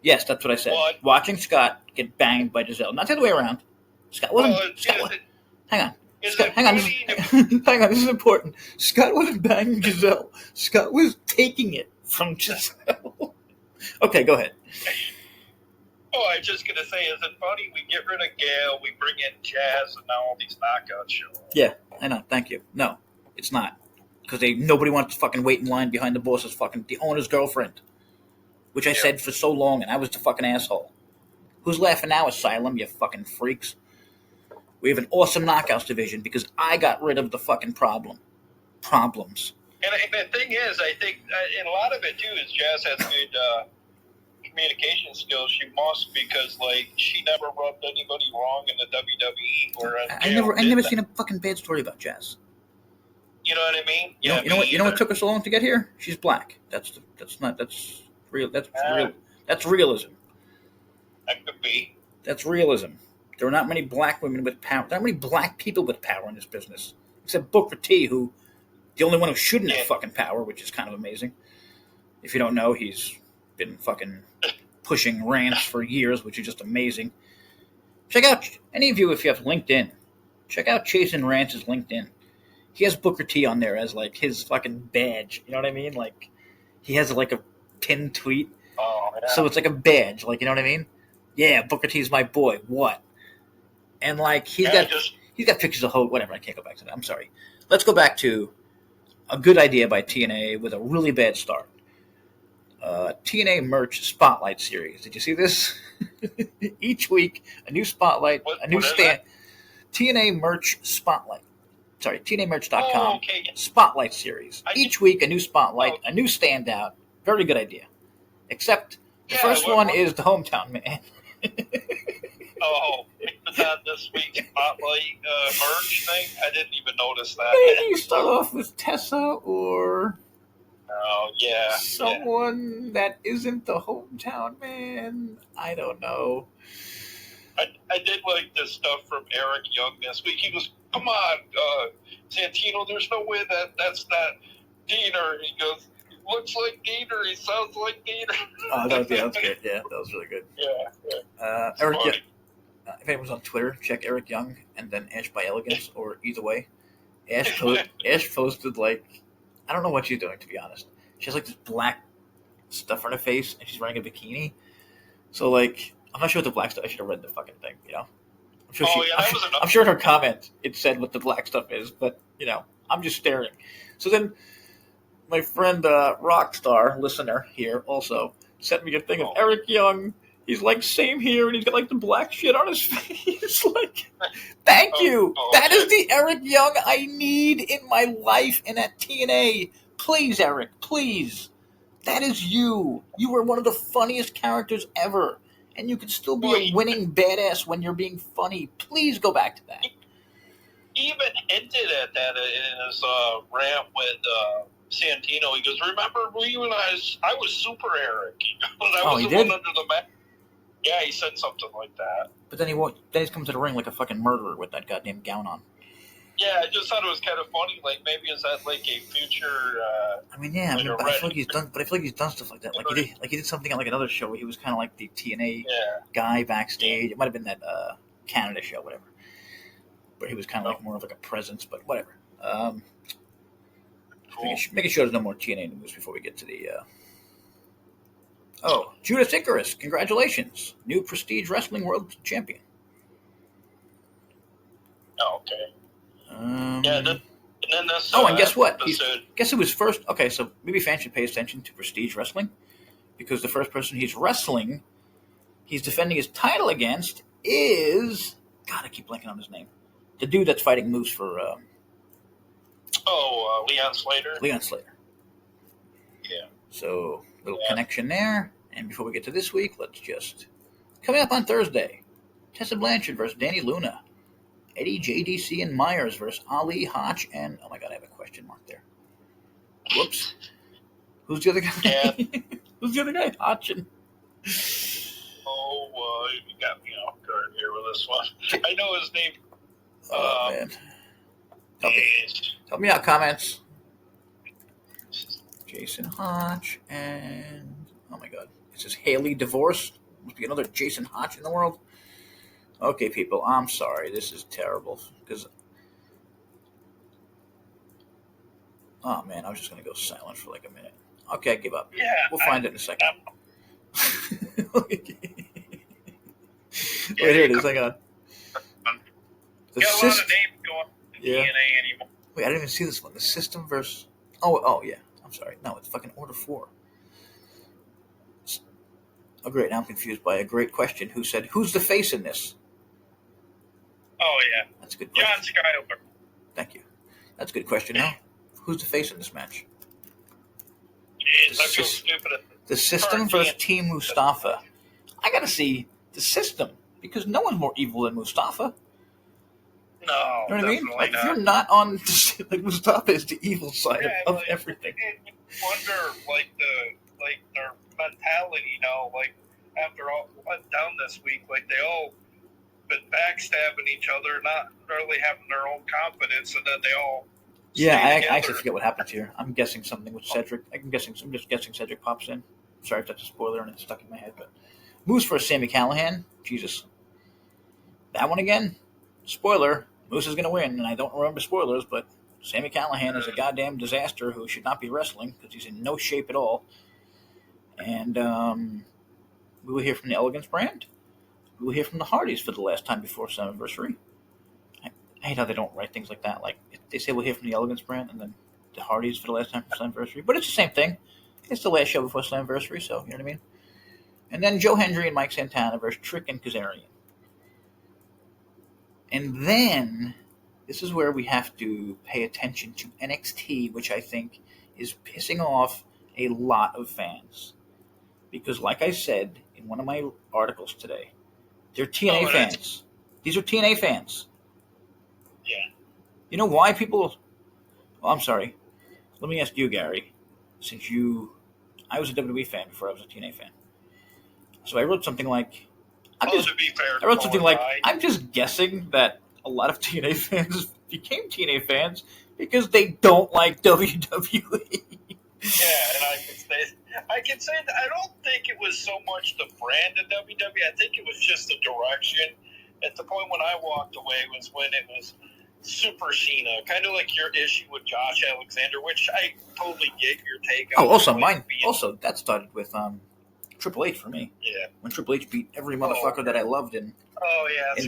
Yes, that's what I said. What? Watching Scott get banged by Giselle. Not the other way around. Scott wasn't... hang on. Hang on, this is important. Scott wasn't banging Giselle. Scott was taking it from Giselle. Okay, go ahead. Oh, I was just going to say, is it funny? We get rid of Gail, we bring in Jazz, and now all these knockouts show up. Yeah, I know. Thank you. No, it's not. Because nobody wants to fucking wait in line behind the boss's the owner's girlfriend. Which I said for so long, and I was the fucking asshole. Who's laughing now, Asylum, you fucking freaks? We have an awesome knockouts division because I got rid of the fucking problems. And the thing is, I think, and a lot of it too is Jazz has good communication skills. She must, because she never rubbed anybody wrong in the WWE. Whereas I never seen a fucking bad story about Jazz. You know what I mean? Yeah. You know what took her so long to get here? She's black. That's real. That's realism. That could be. That's realism. There are not many black women with power. There are not many black people with power in this business. Except Booker T, who, the only one who shouldn't have fucking power, which is kind of amazing. If you don't know, he's been fucking pushing Rance for years, which is just amazing. Check out, any of you, if you have LinkedIn, check out Chasyn Rance's LinkedIn. He has Booker T on there as, his fucking badge. You know what I mean? He has, a pinned tweet. Oh, yeah. So it's like a badge. You know what I mean? Yeah, Booker T's my boy. What? And he's got pictures of whatever. I can't go back to that. I'm sorry. Let's go back to a good idea by TNA with a really bad start. TNA merch spotlight series. Did you see this? Each week, a new spotlight, a new stand. TNA merch spotlight. Sorry, TNAmerch.com. Oh, okay. Spotlight series. Each week, a new spotlight, a new standout. Very good idea. Except the first one is the hometown man. Oh, it's on this week's spotlight merch thing? I didn't even notice that. Maybe you start off with Tessa or someone that isn't the hometown man. I don't know. I did like the stuff from Eric Young this week. He goes, come on, Santino, there's no way that's not Diener. He goes, looks like Diener. He sounds like Diener. Oh, that was good. Yeah, that was really good. Yeah. Eric Young. If anyone's on Twitter, check Eric Young and then Ash by Elegance, or either way. Ash posted, I don't know what she's doing, to be honest. She has, this black stuff on her face, and she's wearing a bikini. So, I'm not sure what the black stuff, I should have read the fucking thing, I'm sure in her comment it said what the black stuff is, but, I'm just staring. So then my friend, Rockstar, listener here, also sent me a thing of Eric Young He's like, same here, and he's got like the black shit on his face. Like, thank you. That is the Eric Young I need in my life and at TNA. Please, Eric, please. That is you. You were one of the funniest characters ever. And you can still be a winning badass when you're being funny. Please go back to that. He even hinted at that in his rant with Santino. He goes, remember you and I was Super Eric. I was the one under the mat. Yeah, he said something like that. But then he's come to the ring like a fucking murderer with that goddamn gown on. Yeah, I just thought it was kind of funny. Like, maybe is that like a future? But I feel like he's done. But I feel like he's done stuff like that. Like he did something at like another show where he was kind of like the TNA guy backstage. It might have been that Canada show, whatever. But he was kind of like more of like a presence. But whatever. Cool. Making sure there's no more TNA news before we get to the. Judas Icarus! Congratulations, new Prestige Wrestling World Champion. Oh, okay. And then this. And guess what? Guess who was first? Okay, so maybe fans should pay attention to Prestige Wrestling because the first person he's defending his title against is. God, I keep blanking on his name. The dude that's fighting Moose for. Leon Slater. Leon Slater. Yeah. So little connection there. And before we get to this week, let's just coming up on Thursday, Tessa Blanchard versus Danny Luna. Eddie, JDC, and Myers versus Ali, Hotch, and... Oh, my God, I have a question mark there. Whoops. Who's the other guy? Yeah. Who's the other guy? Hotch and... You got me off guard here with this one. I know his name. Oh, man. Help me out, comments. Jason Hotch, and... Oh, my God. It says Haley divorced. Must be another Jason Hotch in the world. Okay, people, I'm sorry. This is terrible. Because, oh, man, I was just going to go silent for like a minute. Okay, I give up. Yeah. We'll find it in a second. Wait, here it is. Hang on. Got a lot of names going to TNA anymore. Wait, I didn't even see this one. The System versus... Oh, yeah. I'm sorry. No, it's fucking Order 4. Oh, great. Now I'm confused by a great question. Who said, who's the face in this? Oh, yeah. That's a good question. John Skyler. Thank you. That's a good question now. Who's the face in this match? Jeez, I feel stupid. The System versus Team Mustafa. I gotta see the System, because no one's more evil than Mustafa. No, you know what I mean? Like, if you're not on... Like, Mustafa is the evil side of everything. I wonder, their mentality, after all went down this week, they all been backstabbing each other, not really having their own confidence, and then they all. Yeah, I actually forget what happens here. I'm guessing something with Cedric. I'm just guessing Cedric pops in. Sorry if that's a spoiler and it's stuck in my head, but Moose versus Sami Callihan. Jesus, that one again. Spoiler: Moose is going to win, and I don't remember spoilers, but Sami Callihan is a goddamn disaster who should not be wrestling because he's in no shape at all. And we will hear from the Elegance brand. We will hear from the Hardys for the last time before Slammiversary. I hate how they don't write things like that. Like, they say we'll hear from the Elegance brand and then the Hardys for the last time for Slammiversary. But it's the same thing. It's the last show before Slammiversary, so you know what I mean? And then Joe Hendry and Mike Santana versus Trick and Kazarian. And then, this is where we have to pay attention to NXT, which I think is pissing off a lot of fans. Because, like I said in one of my articles today, they're TNA fans. These are TNA fans. Yeah. You know why people... Well, I'm sorry. Let me ask you, Gary. Since I was a WWE fan before I was a TNA fan. So I wrote something like... I'm just guessing that a lot of TNA fans became TNA fans because they don't like WWE. Yeah, and I can say that I don't think it was so much the brand of WWE. I think it was just the direction. At the point when I walked away was when it was Super Cena, kind of like your issue with Josh Alexander, which I totally get your take on. Oh, also mine. Also, that started with Triple H for me. Yeah. When Triple H beat every motherfucker that I loved in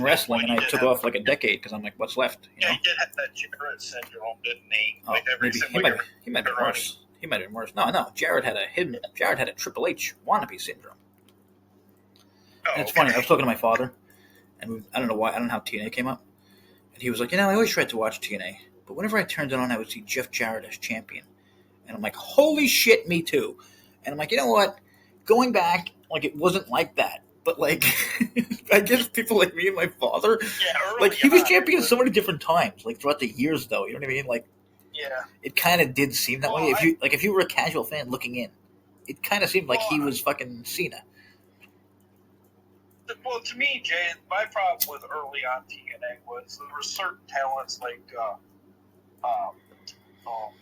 wrestling, and I took off like a decade because I'm like, what's left? You know? He did have that Jarrett syndrome, didn't he? Oh, he might be worse. He might have been worse. No. Jared had a Triple H wannabe syndrome. And it's funny. I was talking to my father, and I don't know why. I don't know how TNA came up. And he was like, I always tried to watch TNA, but whenever I turned it on, I would see Jeff Jarrett as champion. And I'm like, holy shit, me too. And I'm like, you know what? Going back, like, it wasn't like that. But, like, I guess people like me and my father, like, he was champion so many different times, like, throughout the years, though. You know what I mean? Like, it kind of did seem that way. If you were a casual fan looking in, it kind of seemed like he was fucking Cena. Well, to me, Jay, my problem with early on TNA was there were certain talents like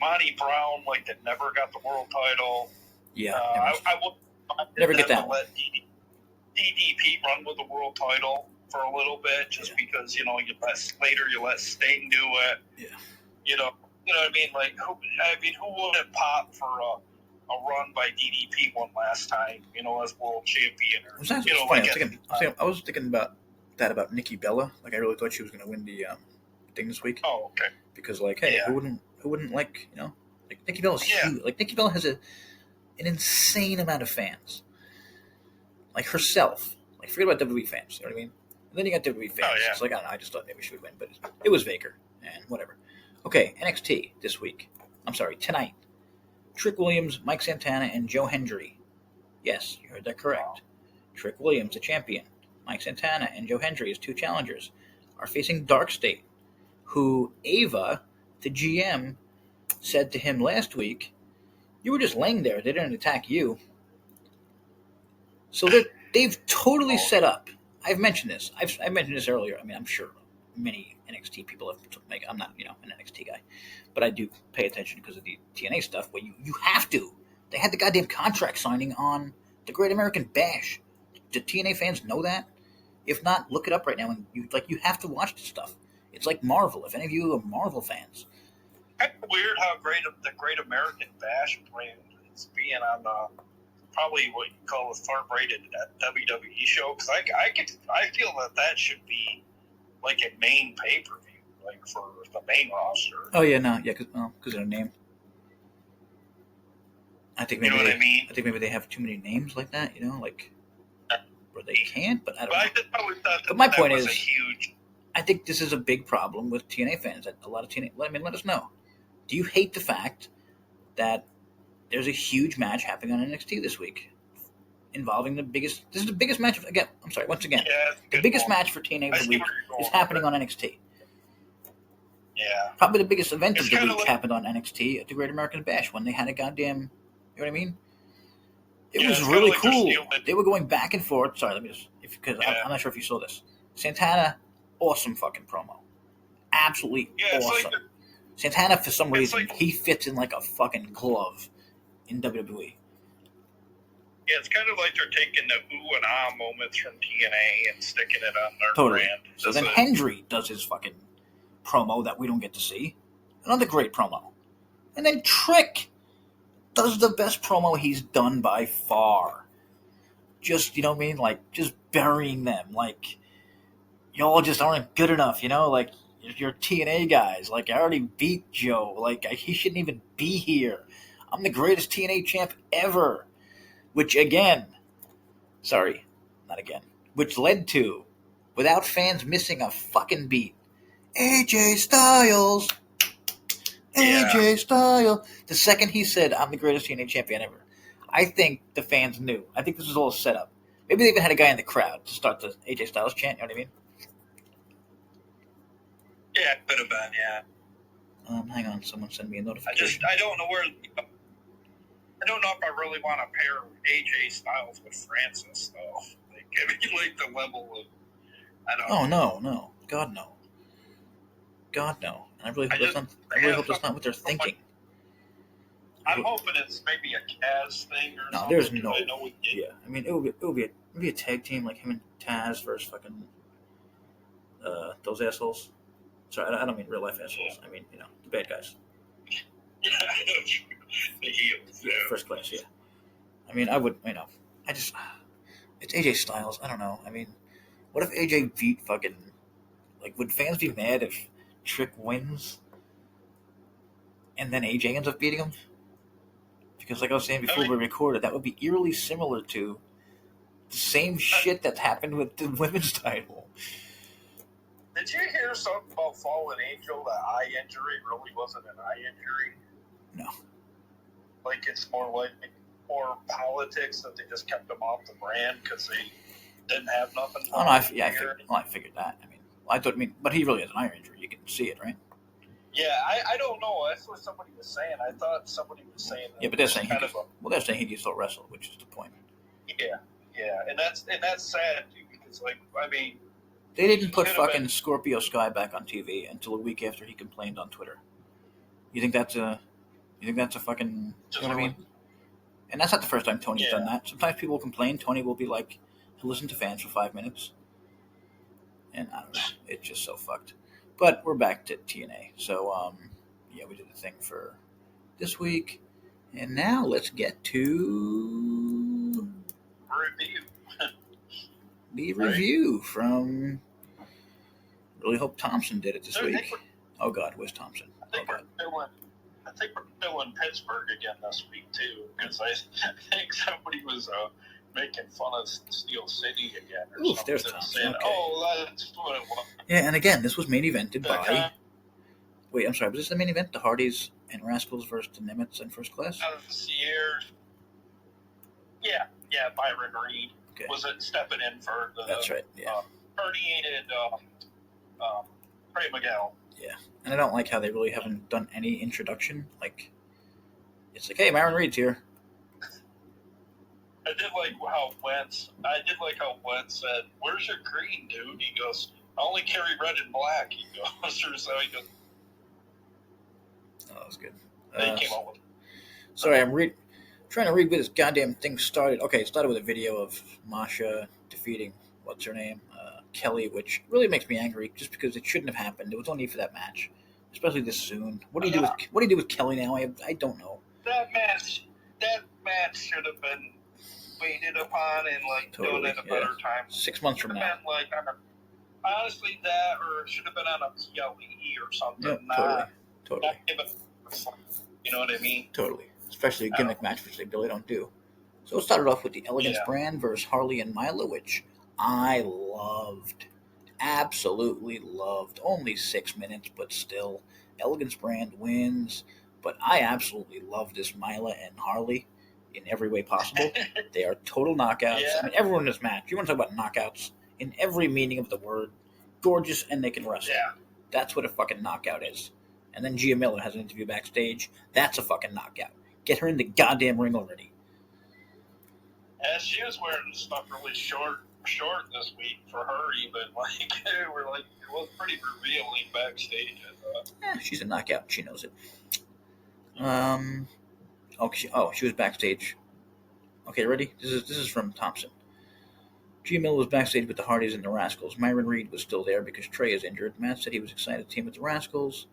Monty Brown, like, that never got the world title. Yeah. I would never get that. Let DDP run with the world title for a little bit, just because you let Sting do it. Yeah. You know what I mean? Like, who wouldn't pop for a run by DDP one last time? As world champion. Or, I was thinking about that about Nikki Bella. Like, I really thought she was going to win the thing this week. Oh, okay. Because, like, hey, who wouldn't like, like, Nikki Bella's huge. Like, Nikki Bella has an insane amount of fans. Like, herself. Like, forget about WWE fans. You know what I mean? And then you got WWE fans. Oh, yeah. It's like, I don't know. I just thought maybe she would win. But it was Baker. And whatever. Okay, NXT this week. I'm sorry, tonight. Trick Williams, Mike Santana, and Joe Hendry. Yes, you heard that correct. Trick Williams, the champion. Mike Santana and Joe Hendry, as two challengers, are facing Dark State, who Ava, the GM, said to him last week, you were just laying there. They didn't attack you. So they've totally set up. I've mentioned this. I've mentioned this earlier. I mean, I'm sure many NXT people have. I'm not, an NXT guy, but I do pay attention because of the TNA stuff. Where you have to. They had the goddamn contract signing on the Great American Bash. Do TNA fans know that? If not, look it up right now. And you have to watch this stuff. It's like Marvel. If any of you are Marvel fans, it's weird how the Great American Bash brand is being on probably what you call a third-rated WWE show, because I feel that should be like a main pay-per-view, like for the main roster. Oh yeah, no, yeah, because of their name. I think maybe what I mean? I think maybe they have too many names like that, like where they can't. But I don't know. I always thought but my point was is, a huge. I think this is a big problem with TNA fans. A lot of TNA. Let us know. Do you hate the fact that there's a huge match happening on NXT this week involving the biggest? This is the biggest match. Again, I'm sorry. Once again, the biggest match for TNA of the week is happening on NXT. Yeah. Probably the biggest event of the week happened on NXT at the Great American Bash when they had a goddamn. You know what I mean? It was really cool. They were going back and forth. Sorry, let me just because I'm not sure if you saw this. Santana, awesome fucking promo. Absolutely awesome. Santana, for some reason, he fits in like a fucking glove in WWE. Yeah, it's kind of like they're taking the ooh and ah moments from TNA and sticking it on their brand. So then Hendry does his fucking promo that we don't get to see. Another great promo. And then Trick does the best promo he's done by far. Just, you know what I mean? Like, just burying them. Like, y'all just aren't good enough, Like, you're TNA guys. Like, I already beat Joe. Like, he shouldn't even be here. I'm the greatest TNA champ ever. Which led to, without fans missing a fucking beat, AJ Styles. AJ Styles. The second he said, I'm the greatest TNA champion ever, I think the fans knew. I think this was all set up. Maybe they even had a guy in the crowd to start the AJ Styles chant, you know what I mean? Yeah, it could have been, yeah. Hang on, someone send me a notification. I don't know if I really want to pair AJ Styles with Francis, though. Like the level of, I don't know. Oh, no. God, no. And I really hope that's not what they're thinking. I'm hoping it's maybe a Kaz thing or something. No, there's no. Yeah, I mean, it would be a tag team like him and Taz versus fucking those assholes. Sorry, I don't mean real life assholes. I mean, the bad guys. Yeah, the heels. Yeah. First class, yeah. I mean, I would, it's AJ Styles. I don't know. I mean, what if AJ beat fucking, like, would fans be mad if Trick wins and then AJ ends up beating him? Because, like I was saying before we recorded, that would be eerily similar to the same shit that happened with the women's title. Did you hear something about Fallen Angel? That eye injury really wasn't an eye injury. No. Like it's more politics that they just kept them off the brand because they didn't have nothing. Oh no, I figured that. But he really has an eye injury. You can see it, right? Yeah, I don't know. That's what somebody was saying. I thought somebody was saying that. Yeah, but they're saying he can still wrestle, which is the point. Yeah, and that's sad too because they didn't put fucking Scorpio Sky back on TV until a week after he complained on Twitter. You think that's a fucking, you know what I mean? And that's not the first time Tony's done that. Sometimes people will complain. Tony will be like, he'll listen to fans for 5 minutes. And I don't know. It's just so fucked. But we're back to TNA. So, we did the thing for this week. And now let's get to the review from... Really hope Thompson did it this week. Oh, God, where's Thompson? I think we're doing Pittsburgh again this week, too, because I think somebody was making fun of Steel City again. Or something, there's Thompson. Saying, okay. That's what it was. Yeah, and again, this was main evented by... Wait, I'm sorry, was this the main event? The Hardys and Rascals versus the Nimitz in First Class? Yeah, Byron Reed was it stepping in for the... That's right, yeah. Herniated Trey Miguel. Yeah, and I don't like how they really haven't done any introduction. Like, it's like, hey, Byron Reed's here. I did like how Wentz said, "Where's your green, dude?" He goes, "I only carry red and black." He goes, or so he goes. Oh, that was good. They came up with it. Sorry, I'm trying to read where this goddamn thing started. Okay, it started with a video of Masha defeating what's her name, Kelly, which really makes me angry just because it shouldn't have happened. It was only for that match, especially this soon. What do you do with Kelly now? I don't know. That match should have been waited upon and done at a better time. 6 months from now. Honestly, that or it should have been on a PLE or something. Yeah, totally. Not give it, you know what I mean? Totally. Especially a gimmick match, which they really don't do. So it started off with the Elegance brand versus Harley and Mila, which I loved. Absolutely loved. Only 6 minutes, but still. Elegance brand wins. But I absolutely love this Mila and Harley in every way possible. They are total knockouts. Yeah. I mean, everyone in this match, you want to talk about knockouts in every meaning of the word. Gorgeous, and they can wrestle. Yeah. That's what a fucking knockout is. And then Gia Miller has an interview backstage. That's a fucking knockout. Get her in the goddamn ring already. Yeah, she was wearing stuff really short this week for her even. It was pretty revealing backstage. She's a knockout. She knows it. She was backstage. Okay, ready? This is from Thompson. Gia Miller was backstage with the Hardys and the Rascals. Myron Reed was still there because Trey is injured. Matt said he was excited to team with the Rascals.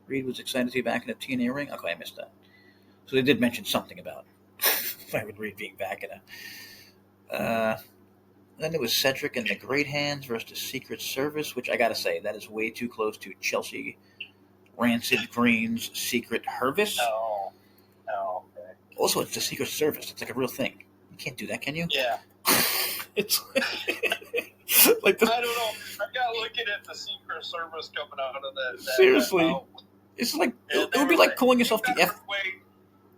Reed was excited to be back in the TNA ring. Okay, I missed that. So they did mention something about Myron Reed being back in a... Then there was Cedric and the Great Hands versus the Secret Service, which I gotta say, that is way too close to Chelsea Rancid Green's Secret Hervis. No. Okay. Also, it's the Secret Service. It's like a real thing. You can't do that, can you? Yeah. It's like I don't know. I got looking at the Secret Service coming out of that. Seriously, it's like it would be like calling yourself the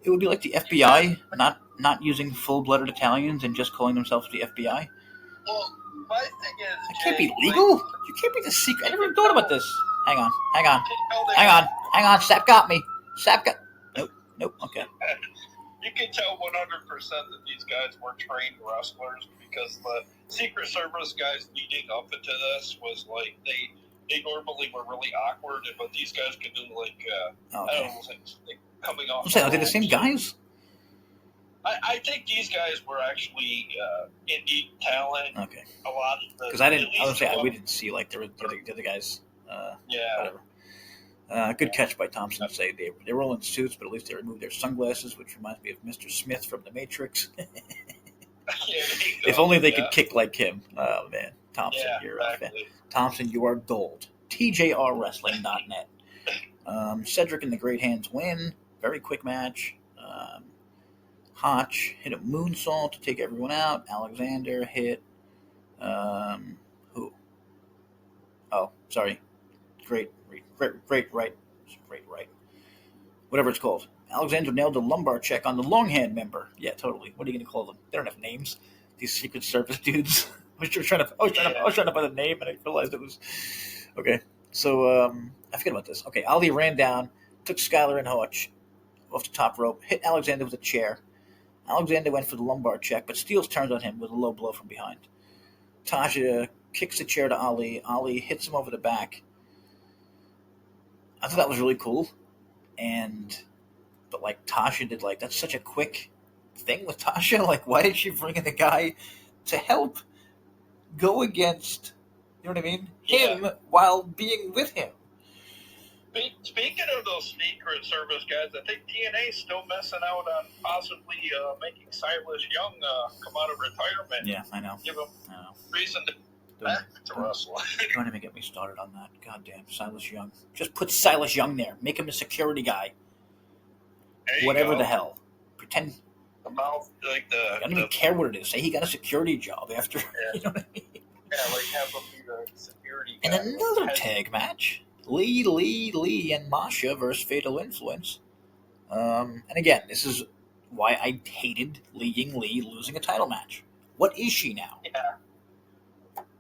It would be like the FBI not using full-blooded Italians and just calling themselves the FBI. Well, my thing is, it can't be legal. You can't be the secret. I never even thought about this. Hang on. Sapp got me. Nope. Okay. You can tell 100% that these guys were trained wrestlers because the Secret Service guys leading up into this was like they normally were really awkward, but these guys could do I don't know, like coming off. I'm saying, are they the same guys? I think these guys were actually indie talent. Okay. A lot of the because we didn't see like the other guys. Whatever. Good catch by Thompson to say they were all in suits, but at least they removed their sunglasses, which reminds me of Mr. Smith from The Matrix. If only they could kick like him. Oh man, Thompson, you're exactly. Thompson, you are gold. TJRWrestling.net. Cedric and the Great Hands win. Very quick match. Hotch hit a moonsault to take everyone out. Alexander hit who? Oh, sorry. Great right. Whatever it's called. Alexander nailed a lumbar check on the longhand member. Yeah, totally. What are you going to call them? They don't have names. These Secret Service dudes. I was trying to find a name, and I realized it was okay. So I forget about this. Okay, Ali ran down, took Skyler and Hotch off the top rope, hit Alexander with a chair. Alexander went for the lumbar check, but Steels turned on him with a low blow from behind. Tasha kicks the chair to Ali. Ali hits him over the back. I thought that was really cool, but like Tasha did, like that's such a quick thing with Tasha. Like, why did she bring in the guy to help go against, you know what I mean, him while being with him? Speaking of those Secret Service guys, I think TNA's still missing out on possibly making Silas Young come out of retirement. Yeah, I know. Give him reason to back to wrestle. Don't even get me started on that. Goddamn, Silas Young. Just put Silas Young there. Make him a security guy. Whatever the hell. Pretend. About like the. I don't even care what it is. Say he got a security job after. Yeah. You know what I mean? Yeah, like have him be the security guy. And another tag match. Lee, and Masha versus Fatal Influence. And again, this is why I hated Lee losing a title match. What is she now?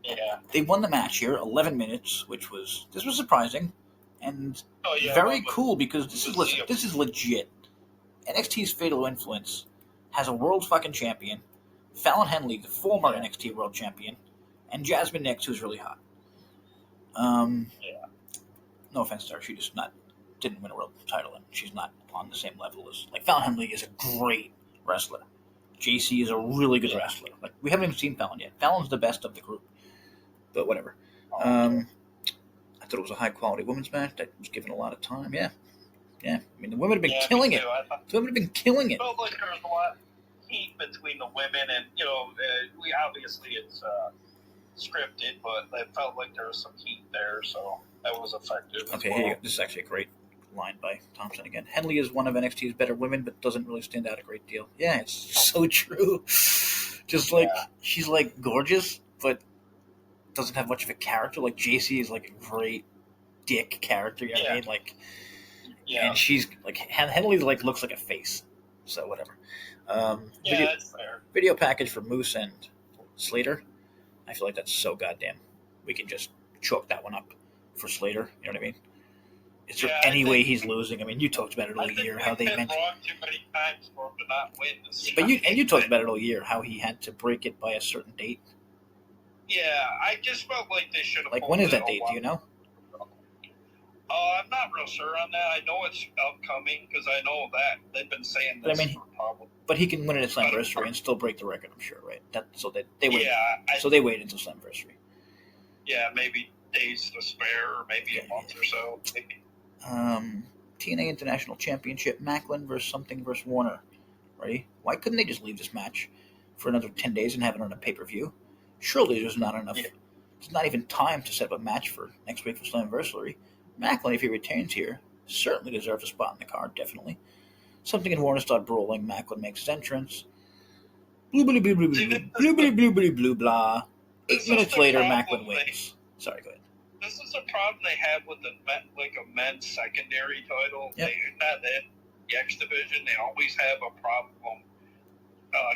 Yeah. They won the match here, 11 minutes, this was surprising and very cool because this is legit. NXT's Fatal Influence has a world fucking champion, Fallon Henley, the former NXT world champion, and Jasmine Nix, who's really hot. No offense to her, she just didn't win a world title, and she's not on the same level as Fallon Henley is a great wrestler. JC is a really good wrestler. Like, we haven't even seen Fallon yet. Fallon's the best of the group, but whatever. I thought it was a high quality women's match that was given a lot of time. Yeah. I mean, the women have been killing it. The women have been killing it. It felt like there was a lot of heat between the women, and we obviously it's scripted, but it felt like there was some heat there, so that was effective. Okay, here you go. This is actually a great line by Thompson again. Henley is one of NXT's better women, but doesn't really stand out a great deal. Yeah, it's so true. Just she's gorgeous, but doesn't have much of a character. Like JC is a great dick character. You know what I mean? And she's Henley looks like a face. So whatever. That's fair. Video package for Moose and Slater. I feel like that's so goddamn. We can just chalk that one up for Slater. You know what I mean? Is there any way he's losing? I mean, you talked about it all year. How they mentioned wrong too many times for him to not win. But you talked about it all year. How he had to break it by a certain date. Yeah, I just felt like they should have. When is that date? Do you know? I'm not real sure on that. I know it's upcoming because I know that they've been saying this. But he can win it at Slammiversary and still break the record. I'm sure, right? So they wait. Yeah. So they wait until Slammiversary. Yeah, maybe days to spare, or maybe a month or so. Maybe. TNA International Championship, Macklin versus Warner. Ready? Why couldn't they just leave this match for another 10 days and have it on a pay-per-view? Surely there's not enough. Yeah. There's not even time to set up a match for next week for Slammiversary. Macklin, if he returns here, certainly deserves a spot in the card, definitely. Something in Warner start brawling. Macklin makes his entrance. Blue, blue, blue, blue, blue, blue, blue, blue, blue, blue, blah. 8 minutes later, Macklin wins. Sorry, go ahead. This is a problem they have with a men's secondary title. Yep. Not the X division. They always have a problem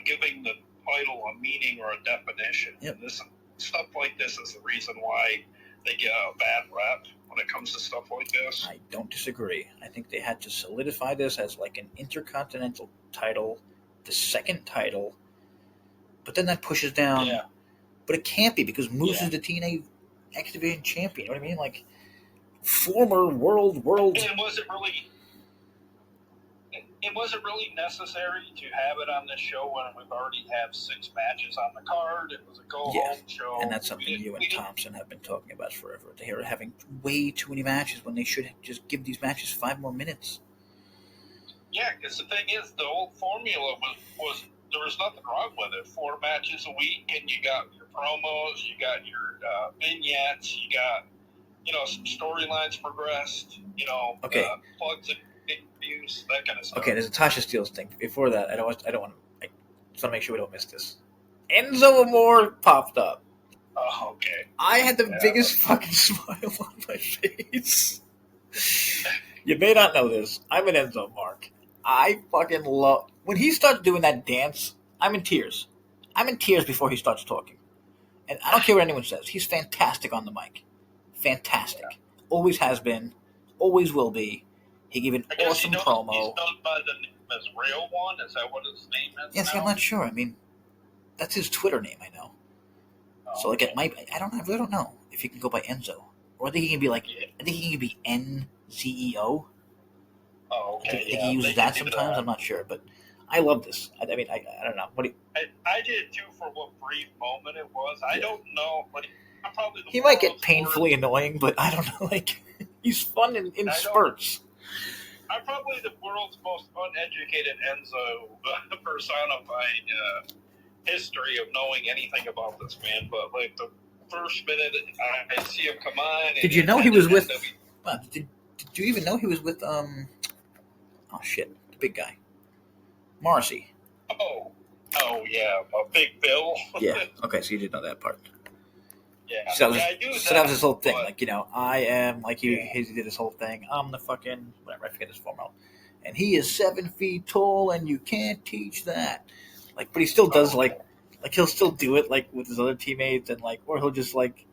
giving the title a meaning or a definition. Yep. And stuff like this is the reason why they get a bad rep when it comes to stuff like this. I don't disagree. I think they had to solidify this as an intercontinental title, the second title, but then that pushes down. Yeah. But it can't be because Moose is the TNA X Division champion. You know what I mean? Former world. It wasn't really necessary to have it on this show when we already have 6 matches on the card. It was a go-home show. And that's something you and Thompson have been talking about forever. They are having way too many matches when they should just give these matches 5 more minutes. Yeah, because the thing is, the old formula was there was nothing wrong with it. 4 matches a week, and you got your promos, you got your vignettes, you got some storylines progressed. Okay. Plugs and interviews. Steele's, that kind of stuff. Okay, there's a Tasha Steele's thing. Before that, I don't want to make sure we don't miss this. Enzo Amore popped up. Oh, okay. I had the biggest fucking smile on my face. You may not know this. I'm an Enzo Mark. I fucking love when he starts doing that dance. I'm in tears. I'm in tears before he starts talking, and I don't care what anyone says. He's fantastic on the mic. Fantastic. Yeah. Always has been. Always will be. He gave an awesome promo. He's known by the name as Real One. Is that what his name is? Yes, now? I'm not sure. I mean, that's his Twitter name. I know. Oh, so like it might. I really don't know if he can go by Enzo, or I think he can be like. Yeah. I think he can be NCEO. Oh, okay. I think he uses that sometimes. I'm not sure, but I love this. I mean, I don't know. What do you? I did too for what brief moment it was. I don't know, but I'm probably he might get painfully annoying, but I don't know. Like he's fun in spurts. I'm probably the world's most uneducated Enzo personified history of knowing anything about this man. But like the first minute I see him come on, did you know he was with? Did you even know he was with? Oh shit, the big guy, Morrissey. Oh yeah, Big Bill. Yeah. Okay, so you did know that part. Yeah. So that was his whole thing. Like, you know, I am like he did his whole thing. I'm the fucking whatever. I forget his formal. And he is 7 feet tall, and you can't teach that. Like, but he still does like he'll still do it like with his other teammates, and like, or he'll just like.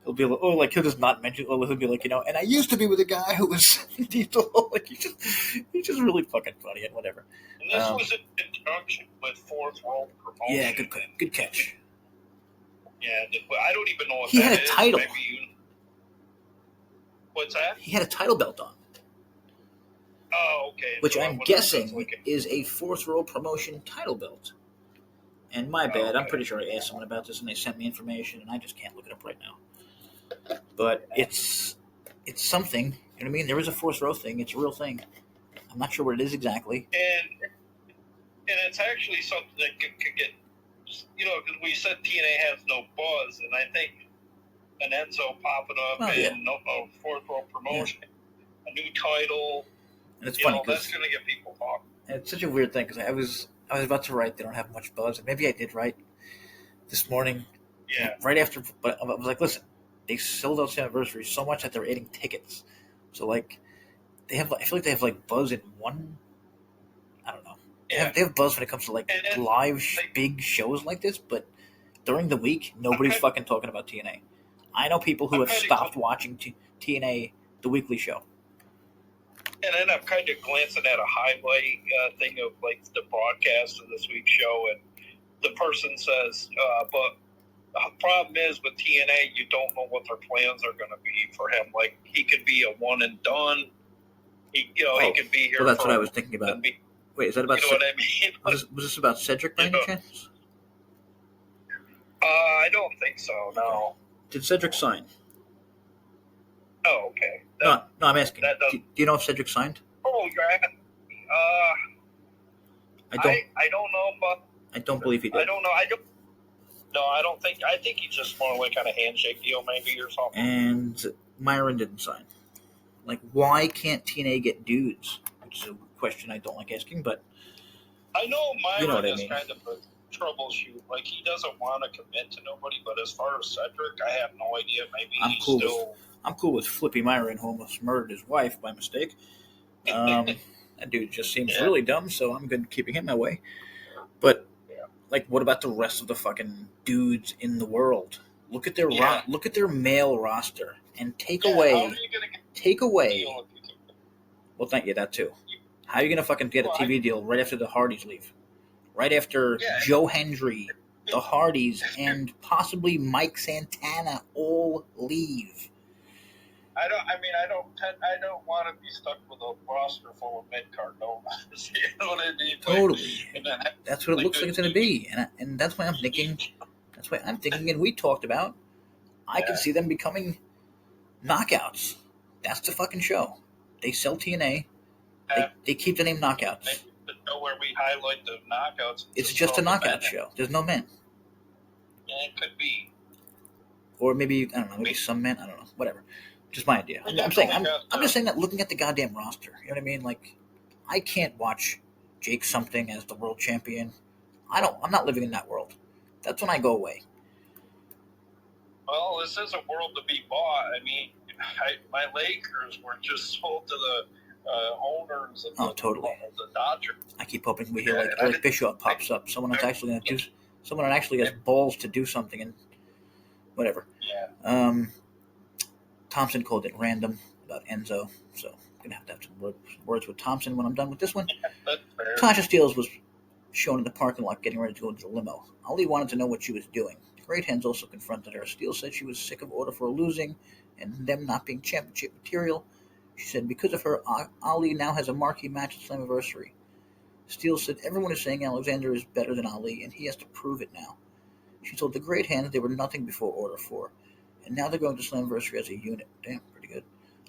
He'll be like, like he'll just not mention. Or he'll be like, you know, and I used to be with a guy who was 7 feet tall. Like he's just really fucking funny and whatever. And this was in conjunction with Fourth World Promotion. Yeah, good catch. Yeah, I don't even know what he that had a title. What's that? He had a title belt on. Oh, okay. Which so I'm guessing is a Fourth World Promotion title belt. And my bad, I'm pretty sure I asked someone about this and they sent me information, and I just can't look it up right now. But it's something. You know what I mean? There is a Fourth Row thing. It's a real thing. I'm not sure what it is exactly. And it's actually something that could get, you know, because we said TNA has no buzz, and I think an Enzo popping up and no Fourth Row Promotion, a new title, and it's funny that's going to get people talking. It's such a weird thing because I was about to write they don't have much buzz, and maybe I did write this morning. Yeah. Right after, but I was like, listen, they sold out Anniversary so much that they're adding tickets. So like, they have. I feel like they have like buzz in one. I don't know. They have buzz when it comes to like live big shows like this, but during the week, nobody's fucking talking about TNA. I know people who have stopped watching TNA, the weekly show. And then I'm kind of glancing at a highlight thing of like the broadcast of this week's show, and the person says, but the problem is with TNA, you don't know what their plans are going to be for him. Like, he could be a one and done. He could be here. Well, that's what I was thinking about. Wait, is that about? You know what I mean? Was this about Cedric by any chance? I don't think so. No. Did Cedric sign? Oh, okay. No, I'm asking. Do you know if Cedric signed? Oh, you're asking. I don't know, but I don't believe he did. I don't know. I don't think. I think he's just more like kind of handshake deal, maybe, or something. And Myron didn't sign. Like, why can't TNA get dudes? Which is a question I don't like asking, but I know Myron is mean. kind of a troubleshoot. Like, he doesn't want to commit to nobody, but as far as Cedric, I have no idea. Maybe I'm cool with Flippy Myron, who almost murdered his wife by mistake. That dude just seems really dumb, so I'm good keeping him away. But like, what about the rest of the fucking dudes in the world? Look at their look at their male roster and take away. Well, thank you. That too. How are you gonna fucking get a TV deal right after the Hardys leave? Right after Joe Hendry, the Hardys, and possibly Mike Santana all leave. I don't want to be stuck with a roster full of mid-card nomads. You know what I mean? Totally. That's what it looks like it's going to be, and that's why I'm thinking. And we talked about. I can see them becoming knockouts. That's the fucking show. They sell TNA. They keep the name Knockouts. Where we highlight the knockouts. It's just a knockout show. There's no men. Yeah, it could be. Or maybe I don't know. Maybe some men. I don't know. Whatever. Just my idea. I'm just saying that looking at the goddamn roster, you know what I mean? Like, I can't watch Jake something as the world champion. I'm not living in that world. That's when I go away. Well, this is a world to be bought. I mean, my Lakers were just sold to the owners of the Dodgers. I keep hoping we hear Eric Bischoff pops up. Someone that's actually going to do. Someone that actually has balls to do something and whatever. Yeah. Thompson called it random about Enzo, so I'm going to have some words with Thompson when I'm done with this one. That's fair. Tasha Steele was shown in the parking lot getting ready to go into the limo. Ali wanted to know what she was doing. The Great Hens also confronted her. Steele said she was sick of Order for losing and them not being championship material. She said because of her, Ali now has a marquee match at Slammiversary. Steele said everyone is saying Alexander is better than Ali, and he has to prove it now. She told the Great Hens they were nothing before Order 4, and now they're going to Slammiversary as a unit. Damn, pretty good.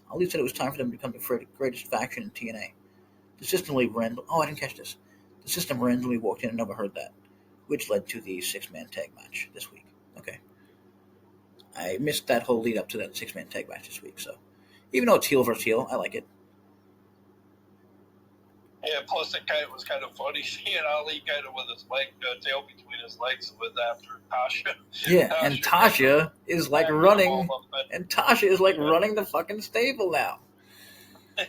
Ali said it was time for them to become the greatest faction in TNA. The system randomly... Oh, I didn't catch this. The system randomly walked in and overheard that, which led to the six-man tag match this week. Okay. I missed that whole lead up to that six-man tag match this week, so... Even though it's heel versus heel, I like it. Yeah, plus it was kind of funny seeing Ali kind of with his tail between his legs with after Tasha. Yeah, and Tasha is like running, running the fucking stable now. Yeah,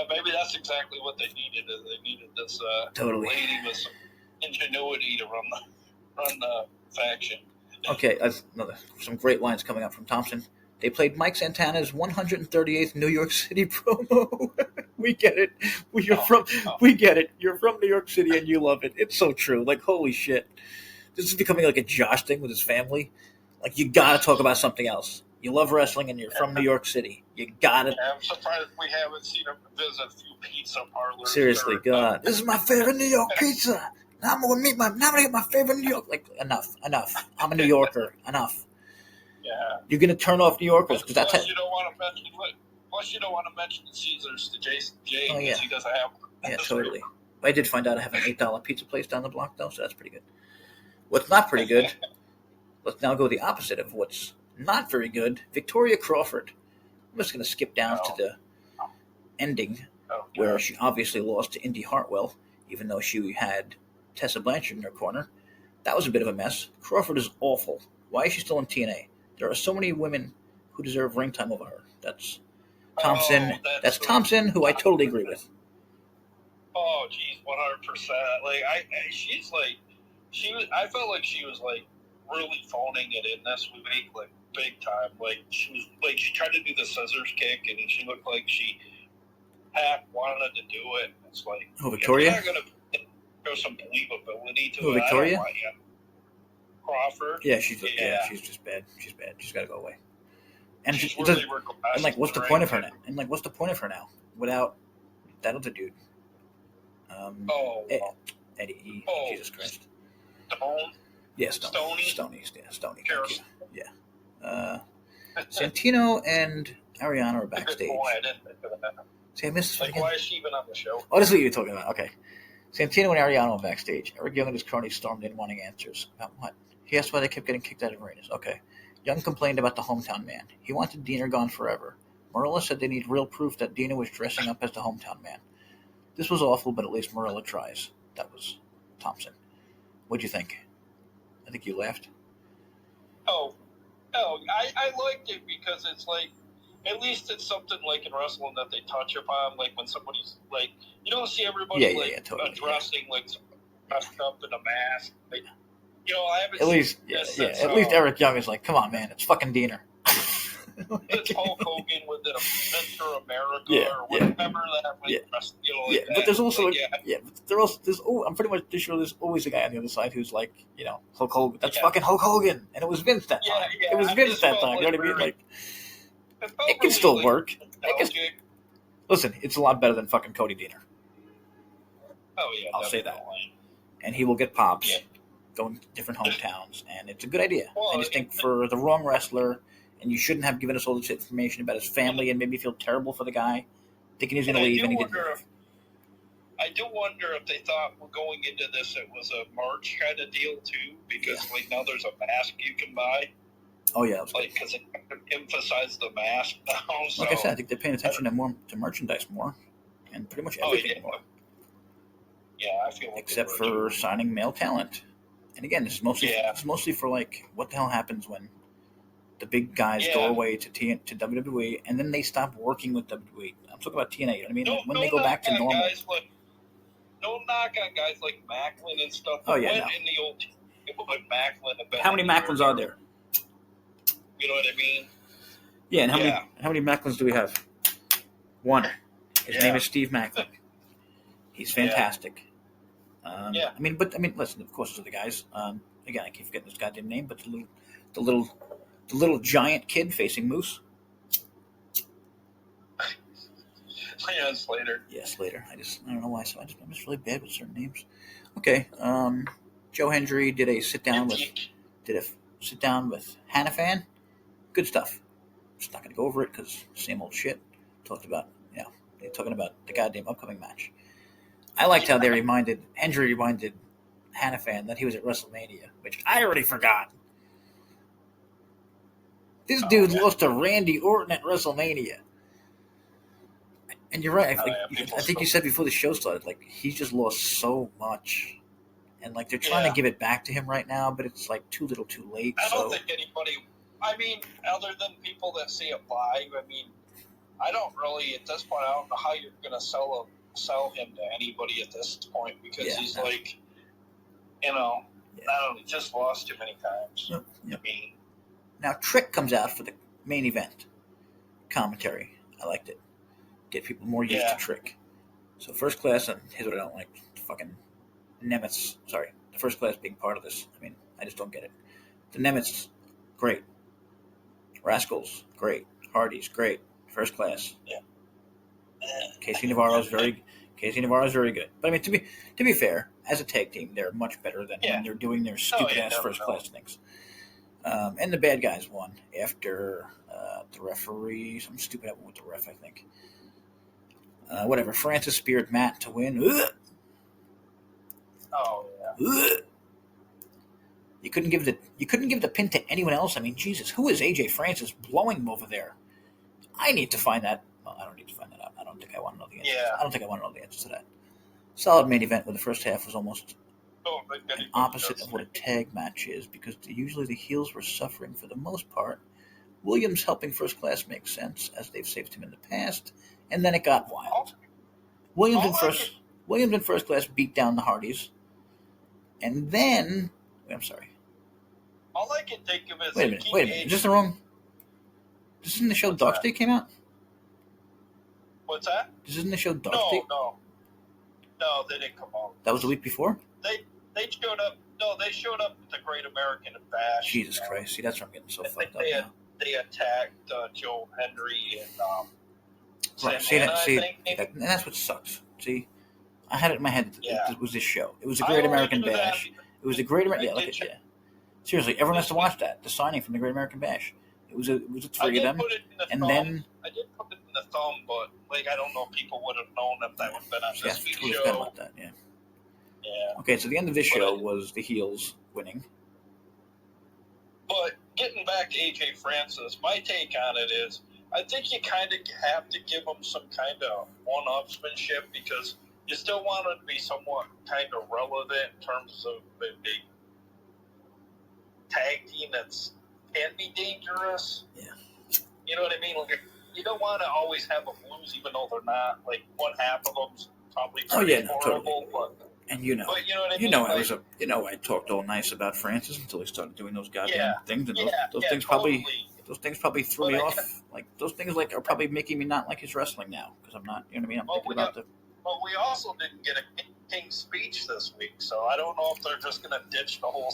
maybe that's exactly what they needed. They needed this lady with some ingenuity to run the faction. Okay, some great lines coming up from Thompson. They played Mike Santana's 138th New York City promo. We get it. We get it. You're from New York City and you love it. It's so true. Like, holy shit. This is becoming like a Josh thing with his family. Like, you gotta talk about something else. You love wrestling and you're from New York City. You gotta. Yeah, I'm surprised we haven't seen him visit a few pizza parlors. Seriously, God. This is my favorite New York pizza. Now I'm gonna get my favorite New York. Like, enough. I'm a New Yorker. Enough. Yeah. You're gonna turn off New Yorkers because that's. You don't want to mention Plus, you don't want to mention the Caesars to JaySin because he doesn't have one. Yeah, totally. I did find out I have an $8 pizza place down the block, though, so that's pretty good. What's not pretty good, let's now go the opposite of what's not very good. Victoria Crawford. I'm just going to skip down to the ending, where she obviously lost to Indy Hartwell, even though she had Tessa Blanchard in her corner. That was a bit of a mess. Crawford is awful. Why is she still in TNA? There are so many women who deserve ring time over her. That's Thompson. That's Thompson, who I totally agree with. Oh, geez, 100%. Like I felt like she was like really phoning it in this week, like big time. Like she tried to do the scissors kick, and she looked like she wanted to do it. It's like, Victoria? You're not gonna show some believability to it. Victoria? Crawford. Yeah, she's just bad. She's bad. She's got to go away. And what's the point of her now? And what's the point of her now without that other dude? Eddie. Jesus Christ. Stone. Yeah, Stoney. Thank you. Yeah. Santino and Ariana are backstage. See, I missed this. Why is she even on the show? Oh, this is what you're talking about. Okay. Santino and Ariana are backstage. Eric Young and his cronies stormed in wanting answers. About what? He asked why they kept getting kicked out of arenas. Okay. Young complained about the hometown man. He wanted Dina gone forever. Marilla said they need real proof that Dina was dressing up as the hometown man. This was awful, but at least Marilla tries. That was Thompson. What'd you think? I think you laughed. I liked it because it's like, at least it's something like in wrestling that they touch upon, like when somebody's like, you don't see everybody totally, dressing like dressed up in a mask. Like, I haven't at least Eric Young is like, come on, man, it's fucking Diener. It's Hulk Hogan with the Mr. America or whatever that was. But there's also I'm pretty much sure there's always a guy on the other side who's like, Hulk Hogan. That's fucking Hulk Hogan, and it was Vince that time. It was Vince that time. You know what I mean? Like, it can still work. Listen, it's a lot better than fucking Cody Deaner. Oh yeah, I'll say that. And he will get pops, going to different hometowns, and it's a good idea. I just think for the wrong wrestler. And you shouldn't have given us all this information about his family and made me feel terrible for the guy, thinking he was going to leave. I do wonder if they thought going into this it was a merch kind of deal too, because now there's a mask you can buy. Oh yeah, because it emphasized the mask now. So. Like I said, I think they're paying attention to merchandise more. and pretty much everything anymore. Yeah, I feel like except for signing male talent. And again, this is mostly for like what the hell happens when the big guys go away to WWE and then they stop working with WWE. I'm talking about TNA. You know what I mean? When they go back to normal. No knock on guys like Macklin and stuff. Oh yeah, in the old when Macklin. How many Macklins are there? You know what I mean? Yeah, and how many Macklins do we have? One. His name is Steve Macklin. He's fantastic. I mean, listen. Of course, those are the guys. Again, I keep forgetting his goddamn name, but the little giant kid facing Moose. Yeah, Slater. Yeah, Slater. I don't know why. So I'm just really bad with certain names. Okay. Joe Hendry did a sit down with Hannafan. Good stuff. Just not going to go over it because same old shit. They're talking about the goddamn upcoming match. I liked how Hendry reminded Hannafan that he was at WrestleMania, which I already forgot. This dude lost to Randy Orton at WrestleMania. And you're right. I think you said before the show started, like, he's just lost so much. And, like, they're trying to give it back to him right now, but it's, like, too little too late. I don't think anybody... I mean, other than people that see it live, I mean, I don't really, at this point, I don't know how you're going to sell him to anybody at this point, because he's like, I don't know, he just lost too many times. Yep. I mean... Now, Trick comes out for the main event commentary. I liked it. Get people more used to Trick. So First Class, and here's what I don't like. Fucking Nemitz. Sorry. The First Class being part of this. I mean, I just don't get it. The Nemitz, great. Rascals, great. Hardys, great. First Class. Yeah. Casey Navarro's very good. But I mean, to be fair, as a tag team, they're much better than when they're doing their stupid ass First Class things. And the bad guys won after the referee. Something stupid happened with the ref, I think. Whatever. Francis speared Matt to win. Ugh. Oh yeah. Ugh. You couldn't give the pin to anyone else. I mean, Jesus, who is AJ Francis blowing him over there? I need to find that. Well, I don't need to find that out. I don't think I want to know the answer. Yeah. I don't think I want to know the answer to that. Solid main event where the first half was almost an opposite of what a tag match is, because usually the heels were suffering for the most part. Williams helping First Class makes sense, as they've saved him in the past, and then it got wild. Williams in First Class beat down the Hardys, and then... I'm sorry. All I can think of is... Wait a minute. Is this the wrong... This isn't the show Dark State came out? What's that? This isn't the show Dark State? No, they didn't come out. That was the week before? They showed up... No, they showed up at the Great American Bash. Jesus Christ. See, that's where I'm getting so fucked up now. They attacked Joe Hendry and right. And that's what sucks. See, I had it in my head that it was this show. It was the Great American Bash. It was the Great American... Seriously, everyone has to watch that. The signing from the Great American Bash. It was a three of them. And then... I did put it in the thumb, but I don't know if people would have known if that would have been on this week's show. About that, yeah. Okay, so the end of this show was the heels winning. But getting back to AJ Francis, my take on it is, I think you kind of have to give him some kind of one-upsmanship, because you still want him to be somewhat kind of relevant in terms of a big tag team can be dangerous. Yeah. You know what I mean? Like, you don't want to always have them lose, even though they're not. Like, one half of them's probably horrible. Totally. And you know what I mean? I talked all nice about Francis until he started doing those goddamn things, and those things probably threw me off. Like, those things are probably making me not like his wrestling now, because I'm not. You know what I mean? I'm thinking about the. But we also didn't get a King's speech this week, so I don't know if they're just going to ditch the whole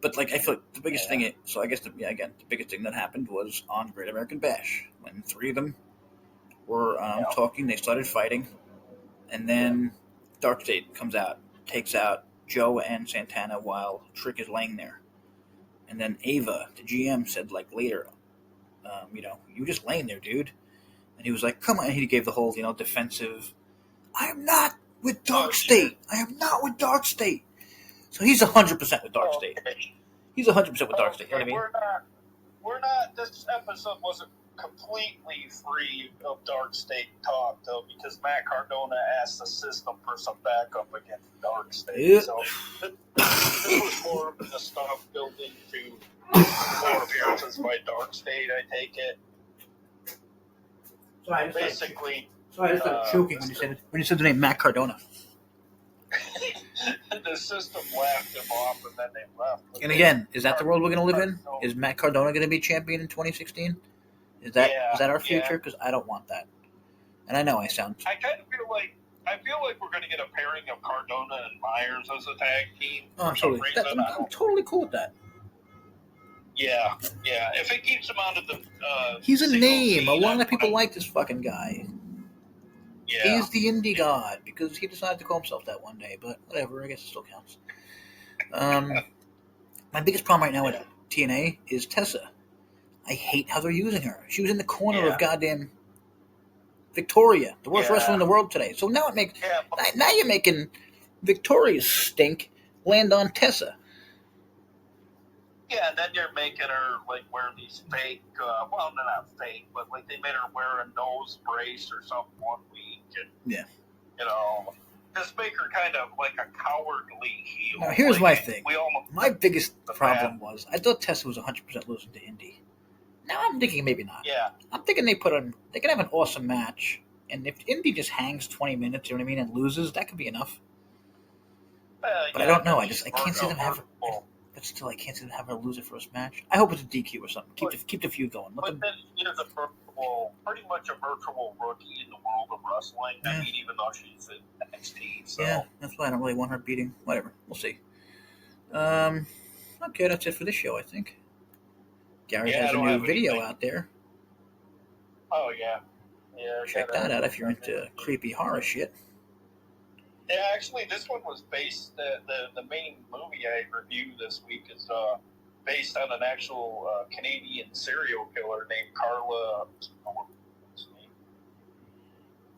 But I feel like the biggest thing. So I guess the biggest thing that happened was on Great American Bash when three of them were talking. They started fighting, and then Dark State comes out, takes out Joe and Santana while Trick is laying there, and then Ava, the GM, said later, you just laying there, dude. And he was like, come on. And he gave the whole, defensive, I am not with Dark State. I am not with Dark State. So he's 100% with Dark State. He's 100% with Dark State. You know what I mean? We're not, this episode wasn't completely free of Dark State talk, though, because Matt Cardona asked the system for some backup against Dark State. Yep. So this was more of the stuff building to more appearances by Dark State, I take it. Sorry, Basically, I just started choking when you said the name Matt Cardona. the system laughed him off, and then they left. And again, is that the world we're going to live in? Is Matt Cardona going to be champion in 2016? Is that our future? Because I don't want that. And I know I sound. I kind of feel like we're going to get a pairing of Cardona and Myers as a tag team. Oh, totally. I'm totally cool with that. Yeah. If it keeps him out of the. He's a name. A lot of people like this fucking guy. Yeah. He's the indie god because he decided to call himself that one day, but whatever, I guess it still counts. My biggest problem right now with TNA is Tessa. I hate how they're using her. She was in the corner of goddamn Victoria, the worst wrestler in the world today. So now now you're making Victoria's stink land on Tessa. Yeah, and then you're making her like wear these fake, well, they're not fake, but like they made her wear a nose brace or something 1 week, and just make her kind of like a cowardly heel. Now here's my thing. My biggest problem was I thought Tessa was 100% losing to Indy. Now I'm thinking maybe not. Yeah. I'm thinking they can have an awesome match, and if Indy just hangs 20 minutes, you know what I mean, and loses, that could be enough. But I don't know. I can't see them have. But still, I can't see them having her lose her first match. I hope it's a DQ or something. Keep the feud going. Then she's pretty much a virtual rookie in the world of wrestling. Yeah. I mean, even though she's in NXT. So. Yeah, that's why I don't really want her beating. Whatever. We'll see. Okay, that's it for this show, I think. Gary has a new video out there. Oh, yeah. Check that out if you're into creepy horror shit. Yeah, actually, this one was based. The main movie I reviewed this week is based on an actual Canadian serial killer named Carla.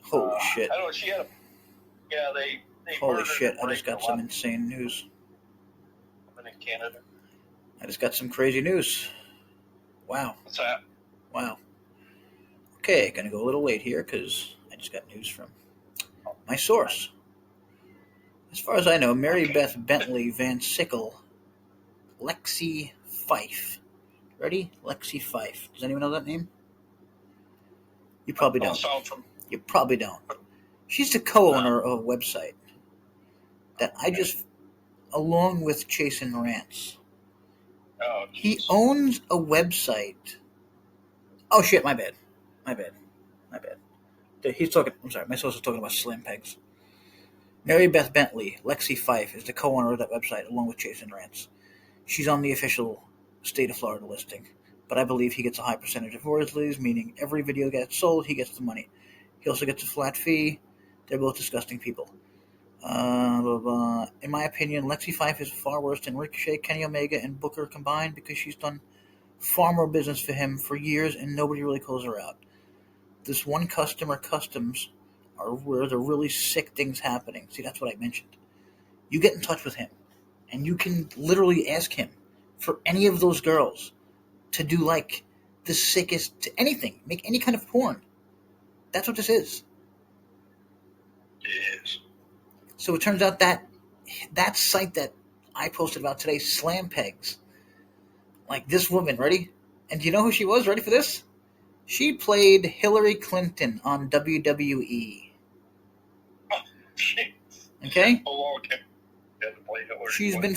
Holy shit! I don't know. She had a. Yeah, they. Holy shit! I just got some insane news. I'm in Canada. I just got some crazy news. Wow. What's that? Wow. Okay, gonna go a little late here because I just got news from my source. As far as I know, Mary Beth Bentley Van Sickle, Lexi Fife. Ready? Lexi Fife. Does anyone know that name? You probably don't. You probably don't. She's the co-owner of a website that I just, along with Chasyn Rance. Oh, he owns a website. Oh shit! My bad. He's talking. I'm sorry. My source is talking about slam pegs. Mary Beth Bentley, Lexi Fife, is the co-owner of that website, along with Chasyn Rance. She's on the official state of Florida listing, but I believe he gets a high percentage of royalties, meaning every video gets sold, he gets the money. He also gets a flat fee. They're both disgusting people. In my opinion, Lexi Fife is far worse than Ricochet, Kenny Omega, and Booker combined because she's done far more business for him for years, and nobody really calls her out. This one customer customs are where the really sick things happening. See, that's what I mentioned. You get in touch with him, and you can literally ask him for any of those girls to do like the sickest anything, make any kind of porn. That's what this is. It is. So it turns out that site that I posted about today, Slam Pegs, like this woman, ready? And do you know who she was? Ready for this? She played Hillary Clinton on WWE. Okay? She's been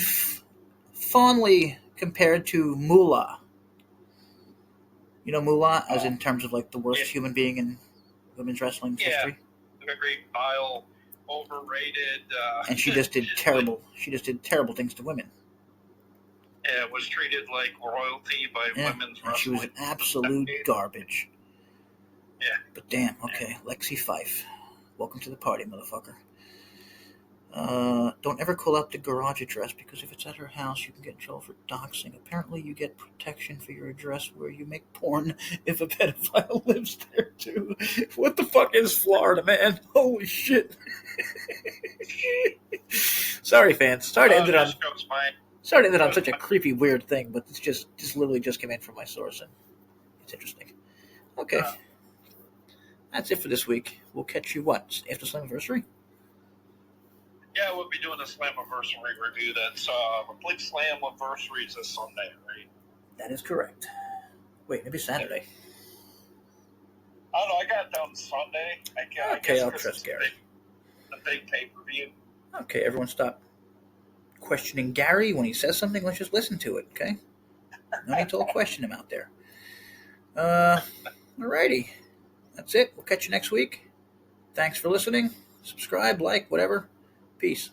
fondly compared to Moolah. You know Moolah, as in terms of like the worst human being in women's wrestling history? Very vile, overrated. And she just did terrible. She just did terrible things to women. Yeah, was treated like royalty by women's wrestling. She was an absolute garbage. Yeah. But damn, okay, Lexi Fife. Welcome to the party, motherfucker. Don't ever call out the garage address because if it's at her house, you can get in trouble for doxing. Apparently, you get protection for your address where you make porn if a pedophile lives there too. What the fuck is Florida, man? Holy shit! Sorry, fans. Sorry to end it on such a creepy, weird thing, but it's just literally just came in from my source, and it's interesting. Okay. That's it for this week. We'll catch you after Slammiversary? Yeah, we'll be doing a Slammiversary review. That's Complete Slammiversary is this Sunday, right? That is correct. Wait, maybe Saturday. I don't know. I got it down Sunday. I Okay, guess I'll trust Gary. The big pay-per-view. Okay, everyone stop questioning Gary when he says something. Let's just listen to it, okay? No need to all question him out there. Alrighty. That's it. We'll catch you next week. Thanks for listening. Subscribe, like, whatever. Peace.